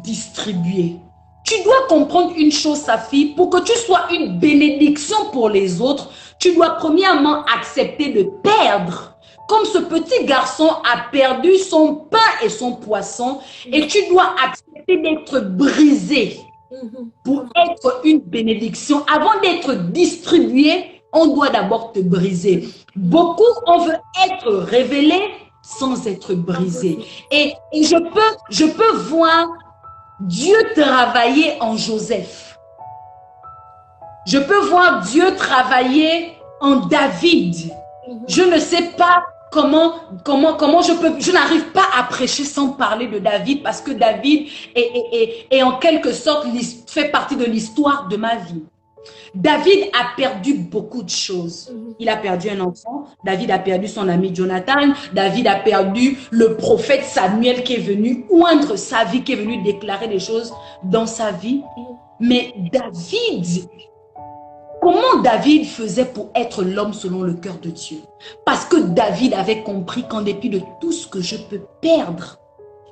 distribué. Tu dois comprendre une chose, sa fille, pour que tu sois une bénédiction pour les autres, tu dois premièrement accepter de perdre. Comme ce petit garçon a perdu son pain et son poisson, et tu dois accepter d'être brisé pour être une bénédiction. Avant d'être distribué, on doit d'abord te briser. Beaucoup, on veut être révélé sans être brisé. Et je peux voir Dieu travailler en Joseph. Je peux voir Dieu travailler en David. Je ne sais pas comment je n'arrive pas à prêcher sans parler de David parce que David est en quelque sorte fait partie de l'histoire de ma vie. David a perdu beaucoup de choses. Il a perdu un enfant, David a perdu son ami Jonathan, David a perdu le prophète Samuel qui est venu oindre sa vie, qui est venu déclarer des choses dans sa vie. Mais David, comment David faisait pour être l'homme selon le cœur de Dieu? Parce que David avait compris qu'en dépit de tout ce que je peux perdre,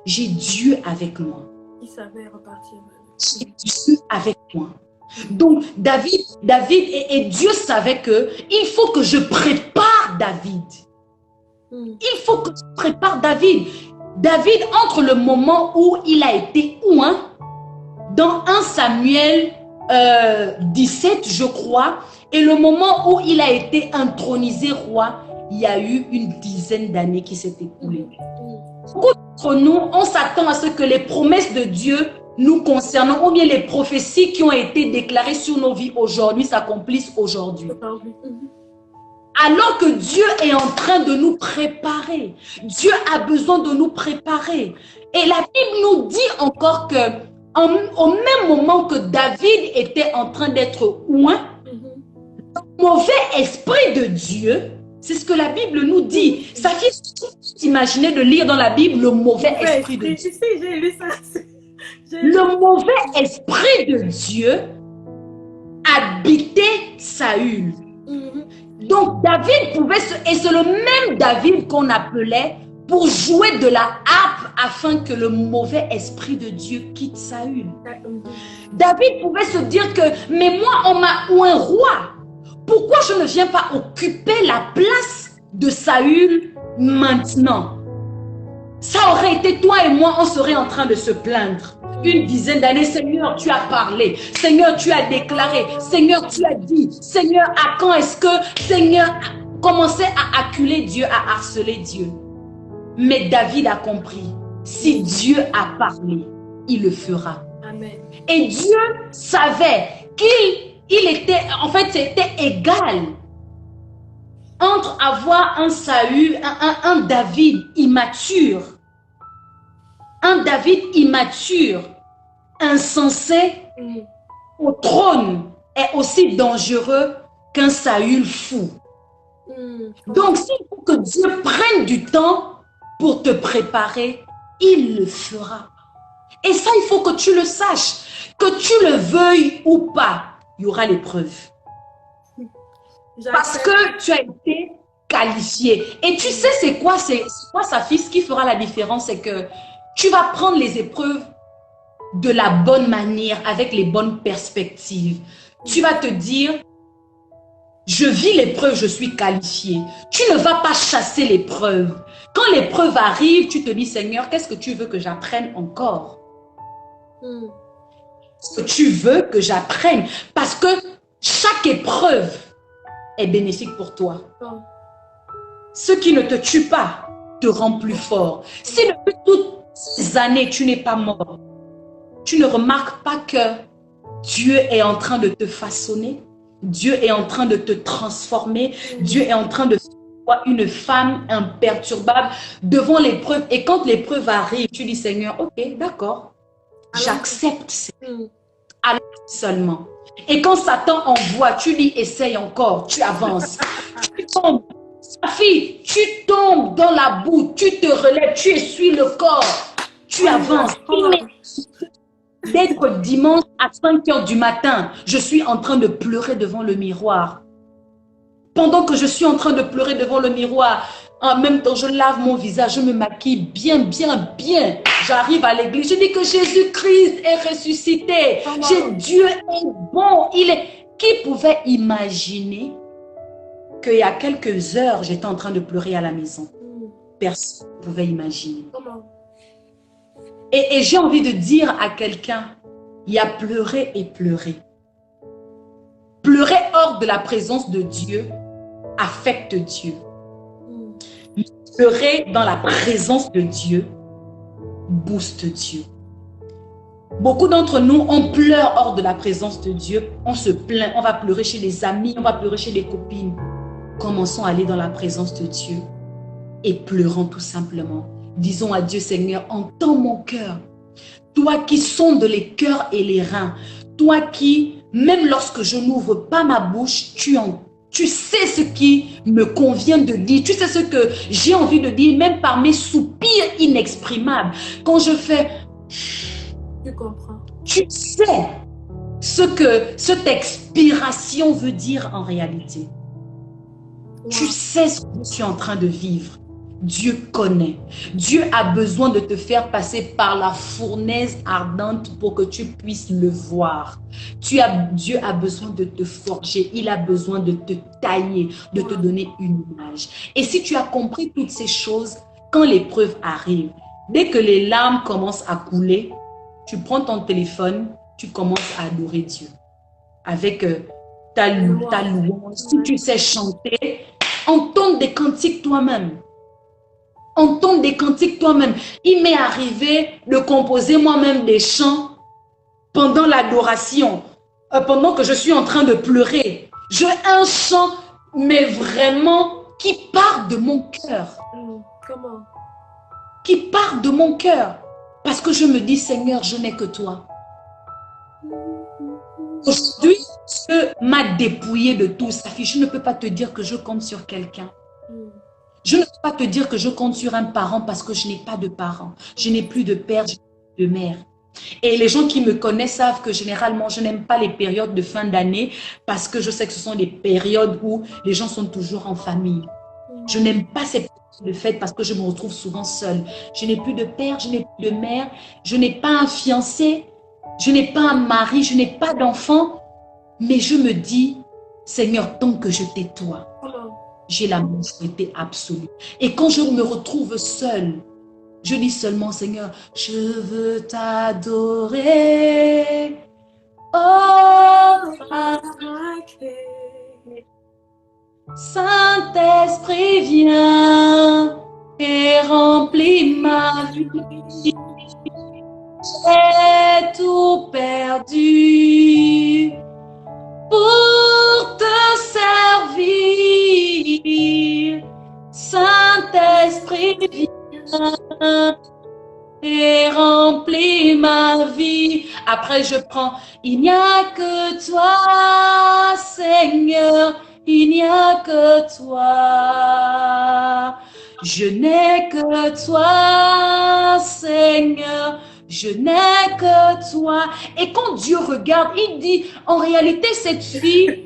j'ai Dieu avec moi. Il savait repartir. J'ai Dieu avec moi. Donc David et Dieu savait que il faut que je prépare David. Il faut que je prépare David. David, entre le moment où il a été oint, dans 1 Samuel 17, je crois, et le moment où il a été intronisé roi, il y a eu une dizaine d'années qui s'est écoulée. Beaucoup d'entre nous, on s'attend à ce que les promesses de Dieu nous concernant, ou bien les prophéties qui ont été déclarées sur nos vies aujourd'hui s'accomplissent aujourd'hui. Alors que Dieu est en train de nous préparer. Dieu a besoin de nous préparer. Et la Bible nous dit encore que au même moment que David était en train d'être oint, le mauvais esprit de Dieu, c'est ce que la Bible nous dit. Ça fait s'imaginer de lire dans la Bible le mauvais esprit de Dieu. J'ai lu ça. Le mauvais esprit de Dieu habitait Saül. Donc David pouvait et c'est le même David qu'on appelait pour jouer de la harpe afin que le mauvais esprit de Dieu quitte Saül. David pouvait se dire que, mais moi on m'a oint roi. Pourquoi je ne viens pas occuper la place de Saül maintenant? Ça aurait été toi et moi, on serait en train de se plaindre. Une dizaine d'années, Seigneur, tu as parlé. Seigneur, tu as déclaré. Seigneur, tu as dit. Seigneur, à quand est-ce que Seigneur a commencé à acculer Dieu, à harceler Dieu? Mais David a compris. Si Dieu a parlé, il le fera. Amen. Et Dieu savait qu'il était, en fait, c'était égal entre avoir un Saül, un David immature, insensé au trône est aussi dangereux qu'un Saül fou. Donc, s'il faut que Dieu prenne du temps pour te préparer, il le fera. Et ça, il faut que tu le saches, que tu le veuilles ou pas, il y aura l'épreuve. Parce que tu as été qualifié. Et tu sais, c'est quoi sa fille? Ce qui fera la différence, c'est que tu vas prendre les épreuves de la bonne manière, avec les bonnes perspectives. Tu vas te dire, je vis l'épreuve, je suis qualifié. Tu ne vas pas chasser l'épreuve. Quand l'épreuve arrive, tu te dis, Seigneur, qu'est-ce que tu veux que j'apprenne encore? Qu'est-ce que tu veux que j'apprenne? Parce que chaque épreuve est bénéfique pour toi. Ce qui ne te tue pas te rend plus fort. Si depuis toutes ces années, tu n'es pas mort, tu ne remarques pas que Dieu est en train de te façonner, Dieu est en train de te transformer, Dieu est en train de faire une femme imperturbable devant l'épreuve. Et quand l'épreuve arrive, tu dis, Seigneur, ok, d'accord, j'accepte. Alors seulement. Et quand Satan envoie, tu dis, essaye encore, tu avances. Tu tombes. Sa fille, tu tombes dans la boue, tu te relèves, tu essuies le corps, tu avances. D'être dimanche à 5 h du matin, je suis en train de pleurer devant le miroir. Pendant que je suis en train de pleurer devant le miroir, en même temps, je lave mon visage, je me maquille bien. J'arrive à l'église, je dis que Jésus-Christ est ressuscité. Dieu est bon. Qui pouvait imaginer qu'il y a quelques heures, j'étais en train de pleurer à la maison? Personne ne pouvait imaginer. Et j'ai envie de dire à quelqu'un, il y a pleurer et pleurer. Pleurer hors de la présence de Dieu affecte Dieu. Pleurer dans la présence de Dieu booste Dieu. Beaucoup d'entre nous, on pleure hors de la présence de Dieu. On se plaint, on va pleurer chez les amis, on va pleurer chez les copines. Commençons à aller dans la présence de Dieu et pleurons tout simplement. Disons à Dieu, Seigneur, entends mon cœur. Toi qui sondes les cœurs et les reins. Toi qui, même lorsque je n'ouvre pas ma bouche, tu sais ce qui me convient de dire. Tu sais ce que j'ai envie de dire, même par mes soupirs inexprimables. Quand je fais... Tu comprends. Tu sais ce que cette expiration veut dire en réalité. Wow. Tu sais ce que je suis en train de vivre. Dieu connaît. Dieu a besoin de te faire passer par la fournaise ardente pour que tu puisses le voir. Dieu a besoin de te forger. Il a besoin de te tailler, de te donner une image. Et si tu as compris toutes ces choses, quand l'épreuve arrive, dès que les larmes commencent à couler, tu prends ton téléphone, tu commences à adorer Dieu. Avec ta louange. Si tu sais chanter, entonne des cantiques toi-même. Entonne des cantiques toi-même. Il m'est arrivé de composer moi-même des chants pendant l'adoration, pendant que je suis en train de pleurer. J'ai un chant, mais vraiment, qui part de mon cœur. Comment? Qui part de mon cœur. Parce que je me dis, Seigneur, je n'ai que toi. Aujourd'hui, Dieu m'a dépouillé de tout ça. Je ne peux pas te dire que je compte sur quelqu'un. Je ne peux pas te dire que je compte sur un parent parce que je n'ai pas de parents. Je n'ai plus de père, je n'ai plus de mère. Et les gens qui me connaissent savent que généralement, je n'aime pas les périodes de fin d'année parce que je sais que ce sont des périodes où les gens sont toujours en famille. Je n'aime pas ces périodes de fête parce que je me retrouve souvent seule. Je n'ai plus de père, je n'ai plus de mère, je n'ai pas un fiancé, je n'ai pas un mari, je n'ai pas d'enfant. Mais je me dis, Seigneur, tant que je t'ai toi, j'ai la majorité absolue. Et quand je me retrouve seule, je dis seulement, Seigneur, je veux t'adorer. Oh, Saint-Esprit, viens et remplis ma vie. J'ai tout perdu pour te servir. Saint-Esprit, viens et remplis ma vie. Après, je prends, il n'y a que toi, Seigneur, il n'y a que toi. Je n'ai que toi, Seigneur, je n'ai que toi. Et quand Dieu regarde, il dit, en réalité, cette fille,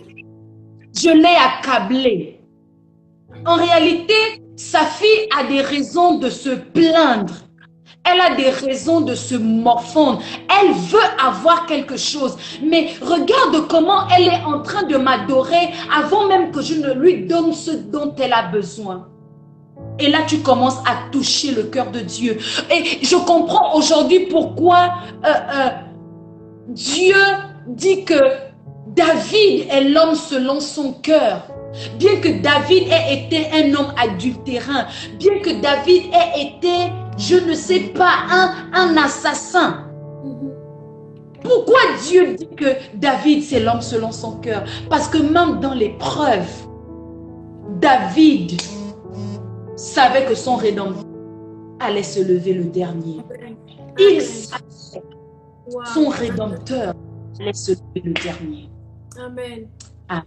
je l'ai accablée. En réalité, sa fille a des raisons de se plaindre. Elle a des raisons de se morfondre. Elle veut avoir quelque chose. Mais regarde comment elle est en train de m'adorer avant même que je ne lui donne ce dont elle a besoin. Et là, tu commences à toucher le cœur de Dieu. Et je comprends aujourd'hui pourquoi Dieu dit que David est l'homme selon son cœur. Bien que David ait été un homme adultérin, bien que David ait été, je ne sais pas, un assassin. Pourquoi Dieu dit que David c'est l'homme selon son cœur? Parce que même dans l'épreuve, David savait que son rédempteur allait se lever le dernier. Il savait que son rédempteur allait se lever le dernier. Amen. Amen.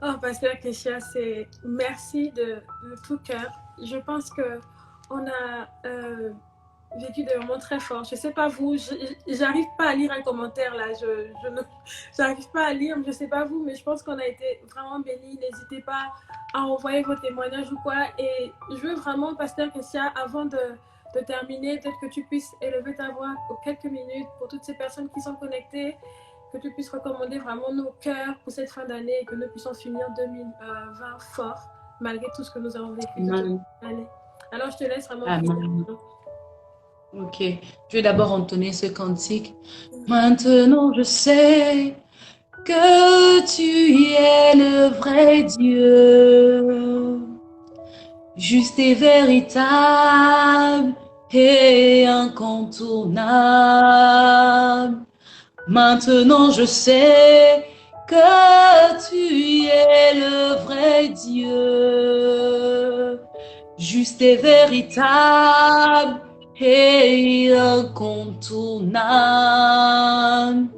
Oh, Pasteur Kesha, c'est merci de tout cœur. Je pense qu'on a vécu des moments très forts. Je ne sais pas vous, j'arrive pas à lire un commentaire là. J'arrive pas à lire, je ne sais pas vous, mais je pense qu'on a été vraiment bénis. N'hésitez pas à envoyer vos témoignages ou quoi. Et je veux vraiment, Pasteur Kesha, avant de terminer, peut-être que tu puisses élever ta voix pour quelques minutes pour toutes ces personnes qui sont connectées, que tu puisses recommander vraiment nos cœurs pour cette fin d'année et que nous puissions finir 2020 fort, malgré tout ce que nous avons vécu cette année. Alors, je te laisse vraiment prier. Ok, je vais d'abord entonner ce cantique. Maintenant, je sais que tu es le vrai Dieu, juste et véritable, et incontournable. Maintenant je sais que tu es le vrai Dieu, juste et véritable et incontournable.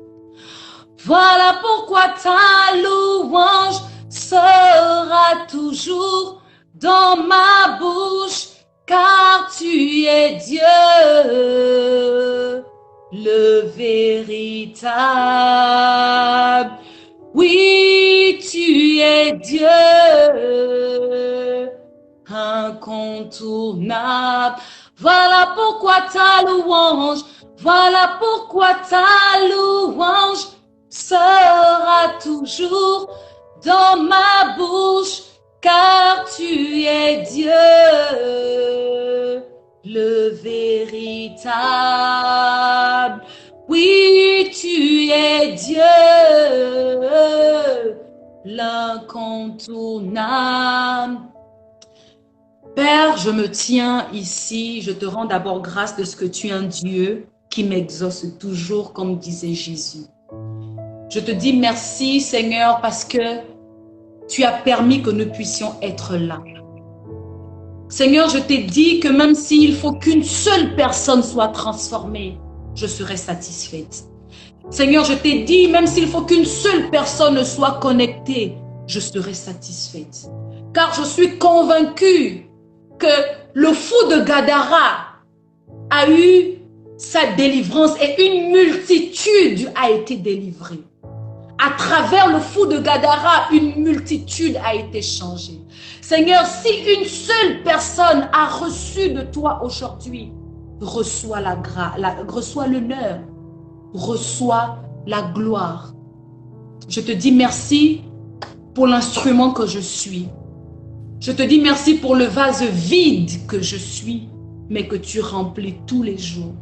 Voilà pourquoi ta louange sera toujours dans ma bouche, car tu es Dieu, le véritable. Oui, tu es Dieu, incontournable. Voilà pourquoi ta louange, voilà pourquoi ta louange sera toujours dans ma bouche, car tu es Dieu, le véritable. Oui, tu es Dieu, l'incontournable. Père, je me tiens ici, je te rends d'abord grâce de ce que tu es un Dieu qui m'exauce toujours, comme disait Jésus. Je te dis merci, Seigneur, parce que tu as permis que nous puissions être là. Seigneur, je t'ai dit que même s'il faut qu'une seule personne soit transformée, je serai satisfaite. Seigneur, je t'ai dit, même s'il faut qu'une seule personne soit connectée, je serai satisfaite. Car je suis convaincue que le fou de Gadara a eu sa délivrance et une multitude a été délivrée. À travers le fou de Gadara, une multitude a été changée. Seigneur, si une seule personne a reçu de toi aujourd'hui, reçois reçois l'honneur, reçois la gloire. Je te dis merci pour l'instrument que je suis. Je te dis merci pour le vase vide que je suis, mais que tu remplis tous les jours.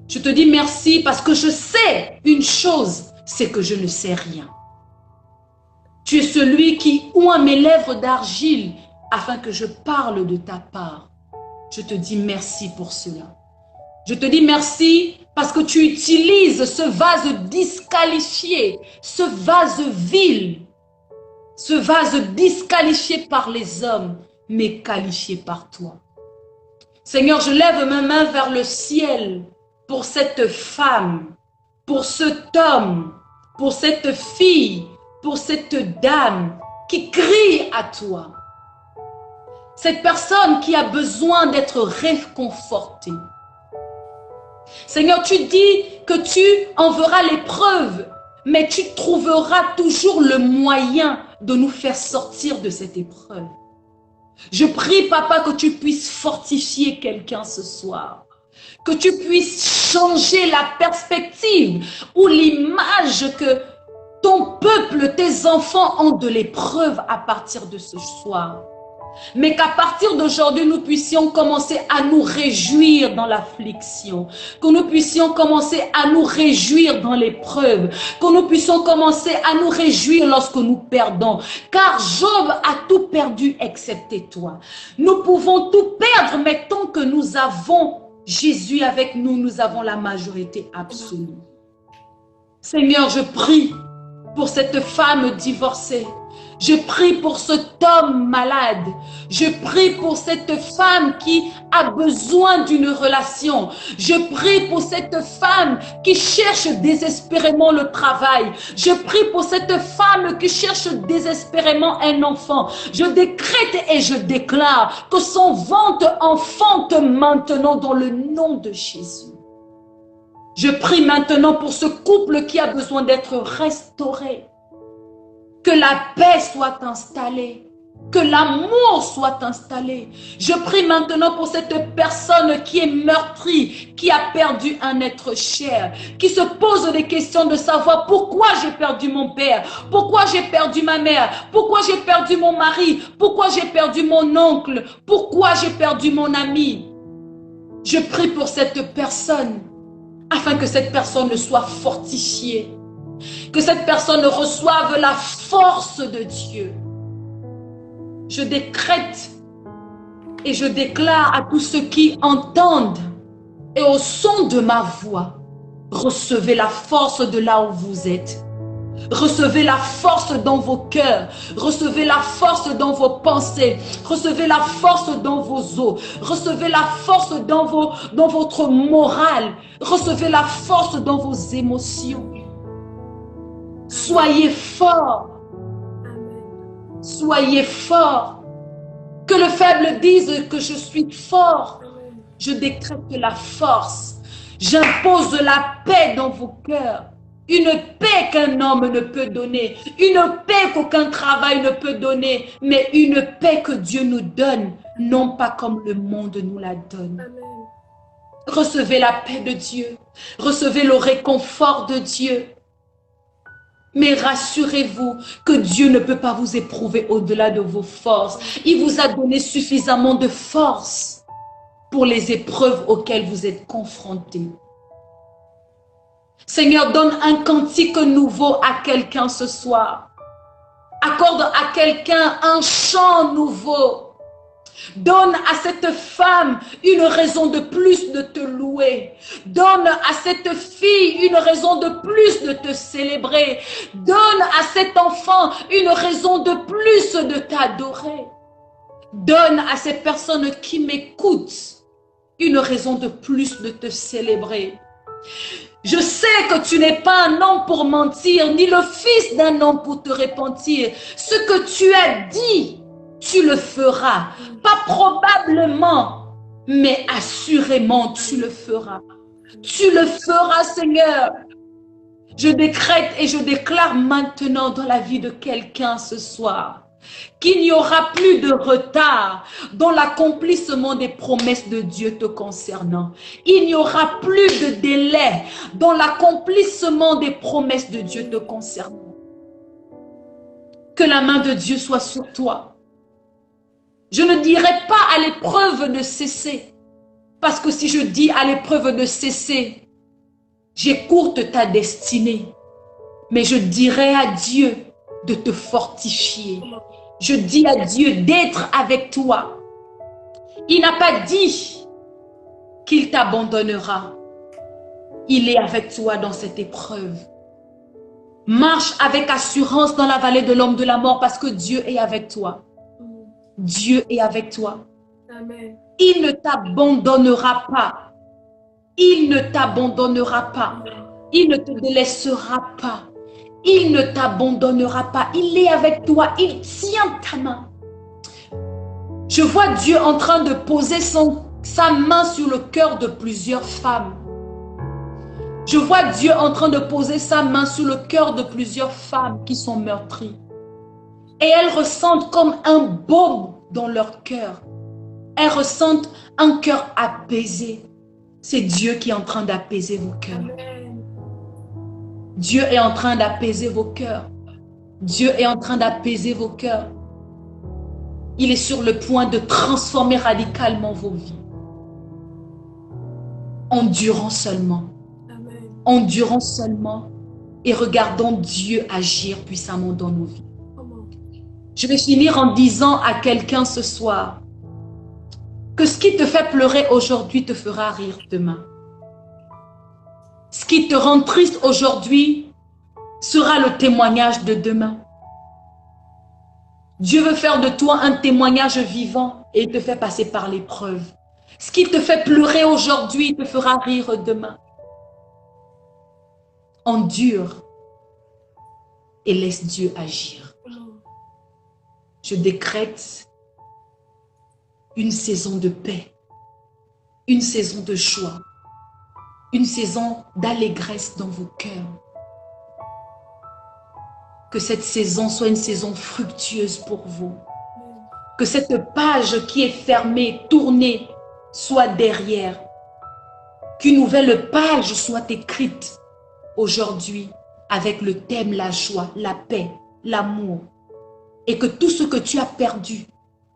Je te dis merci parce que je sais une chose, c'est que je ne sais rien. Tu es celui qui oint mes lèvres d'argile afin que je parle de ta part. Je te dis merci pour cela. Je te dis merci parce que tu utilises ce vase disqualifié, ce vase vil, ce vase disqualifié par les hommes, mais qualifié par toi. Seigneur, je lève ma main vers le ciel pour cette femme, pour cet homme, pour cette fille, pour cette dame qui crie à toi. Cette personne qui a besoin d'être réconfortée. Seigneur, tu dis que tu enverras l'épreuve, mais tu trouveras toujours le moyen de nous faire sortir de cette épreuve. Je prie, Papa, que tu puisses fortifier quelqu'un ce soir. Que tu puisses changer la perspective ou l'image que ton peuple, tes enfants ont de l'épreuve à partir de ce soir. Mais qu'à partir d'aujourd'hui, nous puissions commencer à nous réjouir dans l'affliction, que nous puissions commencer à nous réjouir dans l'épreuve, que nous puissions commencer à nous réjouir lorsque nous perdons. Car Job a tout perdu excepté toi. Nous pouvons tout perdre, mais tant que nous avons Jésus avec nous, nous avons la majorité absolue. Seigneur, je prie pour cette femme divorcée. Je prie pour cet homme malade. Je prie pour cette femme qui a besoin d'une relation. Je prie pour cette femme qui cherche désespérément le travail. Je prie pour cette femme qui cherche désespérément un enfant. Je décrète et je déclare que son ventre enfante maintenant dans le nom de Jésus. Je prie maintenant pour ce couple qui a besoin d'être restauré. Que la paix soit installée, que l'amour soit installé. Je prie maintenant pour cette personne qui est meurtrie, qui a perdu un être cher, qui se pose des questions de savoir pourquoi j'ai perdu mon père, pourquoi j'ai perdu ma mère, pourquoi j'ai perdu mon mari, pourquoi j'ai perdu mon oncle, pourquoi j'ai perdu mon ami. Je prie pour cette personne, afin que cette personne soit fortifiée. Que cette personne reçoive la force de Dieu. Je décrète et je déclare à tous ceux qui entendent Et au son de ma voix, recevez la force de là où vous êtes. Recevez la force dans vos cœurs. Recevez la force dans vos pensées. Recevez la force dans vos os. Recevez la force dans votre morale. Recevez la force dans vos émotions. Soyez forts. Soyez forts. Que le faible dise que je suis fort. Je décrète la force. J'impose la paix dans vos cœurs. Une paix qu'un homme ne peut donner. Une paix qu'aucun travail ne peut donner. Mais une paix que Dieu nous donne. Non pas comme le monde nous la donne. Amen. Recevez la paix de Dieu. Recevez le réconfort de Dieu. Mais rassurez-vous que Dieu ne peut pas vous éprouver au-delà de vos forces. Il vous a donné suffisamment de force pour les épreuves auxquelles vous êtes confrontés. Seigneur, donne un cantique nouveau à quelqu'un ce soir. Accorde à quelqu'un un chant nouveau. Donne à cette femme une raison de plus de te louer. Donne à cette fille une raison de plus de te célébrer. Donne à cet enfant une raison de plus de t'adorer. Donne à ces personnes qui m'écoutent une raison de plus de te célébrer. Je sais que tu n'es pas un homme pour mentir, ni le fils d'un homme pour te repentir. Ce que tu as dit, tu le feras. Pas probablement, mais assurément, tu le feras. Tu le feras, Seigneur. Je décrète et je déclare maintenant dans la vie de quelqu'un ce soir qu'il n'y aura plus de retard dans l'accomplissement des promesses de Dieu te concernant. Il n'y aura plus de délai dans l'accomplissement des promesses de Dieu te concernant. Que la main de Dieu soit sur toi. Je ne dirai pas à l'épreuve de cesser, parce que si je dis à l'épreuve de cesser, j'écourte ta destinée. Mais je dirai à Dieu de te fortifier. Je dis à Dieu d'être avec toi. Il n'a pas dit qu'il t'abandonnera. Il est avec toi dans cette épreuve. Marche avec assurance dans la vallée de l'ombre de la mort parce que Dieu est avec toi. Dieu est avec toi. Amen. Il ne t'abandonnera pas. Il ne t'abandonnera pas. Il ne te délaissera pas. Il ne t'abandonnera pas. Il est avec toi. Il tient ta main. Je vois Dieu en train de poser sa main sur le cœur de plusieurs femmes. Je vois Dieu en train de poser sa main sur le cœur de plusieurs femmes qui sont meurtries. Et elles ressentent comme un baume dans leur cœur. Elles ressentent un cœur apaisé. C'est Dieu qui est en train d'apaiser vos cœurs. Dieu est en train d'apaiser vos cœurs. Dieu est en train d'apaiser vos cœurs. Il est sur le point de transformer radicalement vos vies. Endurons seulement. Amen. Endurons seulement et regardons Dieu agir puissamment dans nos vies. Je vais finir en disant à quelqu'un ce soir que ce qui te fait pleurer aujourd'hui te fera rire demain. Ce qui te rend triste aujourd'hui sera le témoignage de demain. Dieu veut faire de toi un témoignage vivant et il te fait passer par l'épreuve. Ce qui te fait pleurer aujourd'hui te fera rire demain. Endure et laisse Dieu agir. Je décrète une saison de paix, une saison de joie, une saison d'allégresse dans vos cœurs. Que cette saison soit une saison fructueuse pour vous. Que cette page qui est fermée, tournée, soit derrière. Qu'une nouvelle page soit écrite aujourd'hui avec le thème la joie, la paix, l'amour. Et que tout ce que tu as perdu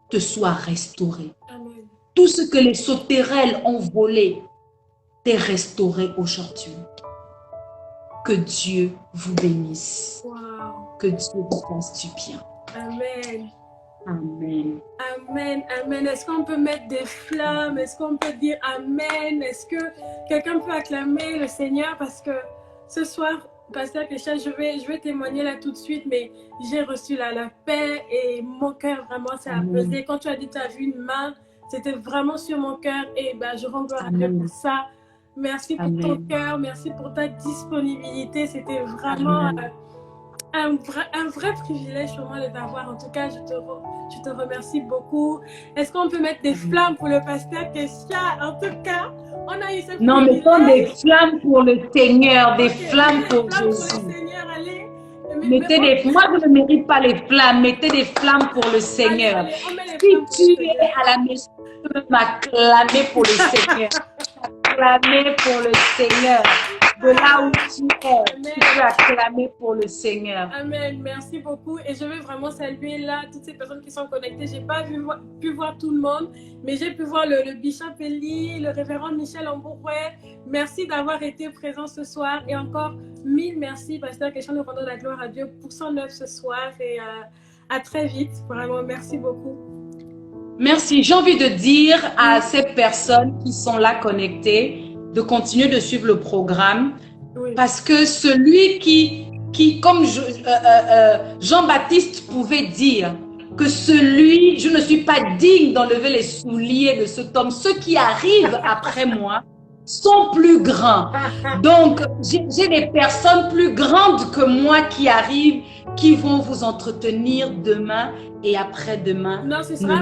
te soit restauré. Amen. Tout ce que les sauterelles ont volé t'est restauré aujourd'hui. Que Dieu vous bénisse. Wow. Que Dieu vous fasse du bien. Amen. Amen. Amen, amen. Est-ce qu'on peut mettre des flammes? Est-ce qu'on peut dire amen? Est-ce que quelqu'un peut acclamer le Seigneur? Parce que ce soir, Pasteur Kesha, je vais témoigner là tout de suite, mais j'ai reçu la paix et mon cœur vraiment s'est apaisé. Quand tu as dit tu as vu une main, c'était vraiment sur mon cœur et ben, je rends gloire à Dieu pour ça. Merci pour ton cœur, merci pour ta disponibilité. C'était vraiment un vrai privilège pour moi de t'avoir. En tout cas, je te remercie beaucoup. Est-ce qu'on peut mettre des flammes pour le pasteur Kesha? En tout cas, on a eu ce privilège. Non, mettons des flammes pour le Seigneur, des flammes pour Jésus. Pour le Seigneur, allez. Moi, je ne mérite pas les flammes. Mettez des flammes pour le Seigneur. Allez, on met les Si tu es à la maison, tu peux m'acclamer pour le Seigneur. Acclamer pour le Seigneur. De là où tu es, tu peux acclamer pour le Seigneur. Amen. Merci beaucoup. Et je veux vraiment saluer là toutes ces personnes qui sont connectées. Je n'ai pas pu voir tout le monde, mais j'ai pu voir le Bishop Eli, le révérend Michel Ambourouet. Merci d'avoir été présent ce soir. Et encore, mille merci, Pasteur Kesha. Nous rendons la gloire à Dieu pour son œuvre ce soir. Et à très vite. Vraiment, merci beaucoup. Merci. J'ai envie de dire à ces personnes qui sont là connectées de continuer de suivre le programme parce que celui qui comme Jean-Baptiste pouvait dire que je ne suis pas digne d'enlever les souliers de cet homme. Ceux qui arrivent après moi sont plus grands. Donc, j'ai des personnes plus grandes que moi qui arrivent, qui vont vous entretenir demain et après-demain. Non, ce sera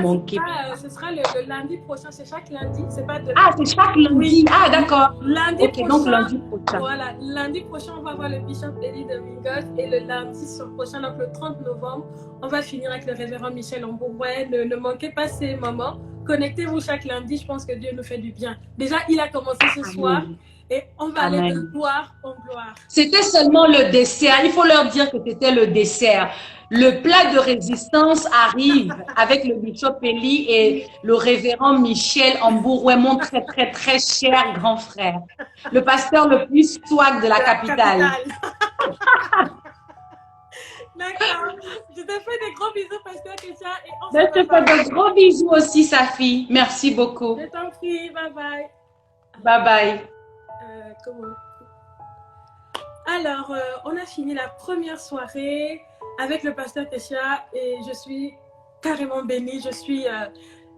le lundi prochain. C'est chaque lundi. C'est pas de... Ah, c'est chaque lundi. Oui. Ah, d'accord. Lundi prochain. Donc lundi prochain. Voilà. Lundi prochain, on va voir le Bishop Eli Domingos. Et le lundi prochain, donc le 30 novembre, on va finir avec le révérend Michel Ambourouet. Ne manquez pas ces moments. Connectez-vous chaque lundi. Je pense que Dieu nous fait du bien. Déjà, il a commencé ce soir. Et on va aller de gloire en gloire. C'était seulement le dessert. Il faut leur dire que c'était le dessert. Le plat de résistance arrive avec le Bishop Eli et le révérend Michel Ambourouet, mon très, très, très cher grand frère. Le pasteur le plus swag de la capitale. D'accord. Je te fais des gros bisous, Pasteur Kesha. Je te fais de gros bisous aussi, Safi. Merci beaucoup. Je t'en prie. Bye bye. Bye bye. Alors, on a fini la première soirée avec le pasteur Kesha et je suis carrément bénie.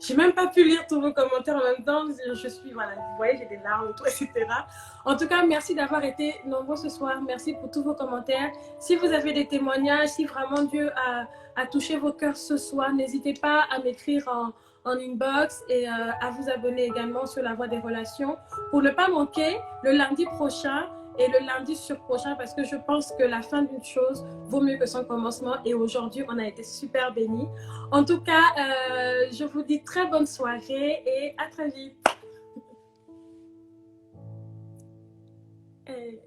J'ai même pas pu lire tous vos commentaires en même temps. Je suis, voilà, vous voyez, j'ai des larmes, tout, etc. En tout cas, merci d'avoir été nombreux ce soir. Merci pour tous vos commentaires. Si vous avez des témoignages, si vraiment Dieu a touché vos cœurs ce soir, n'hésitez pas à m'écrire en inbox et à vous abonner également sur La Voix des Relations pour ne pas manquer le lundi prochain et le lundi surprochain parce que je pense que la fin d'une chose vaut mieux que son commencement et aujourd'hui on a été super bénis. En tout cas, je vous dis très bonne soirée et à très vite. Et,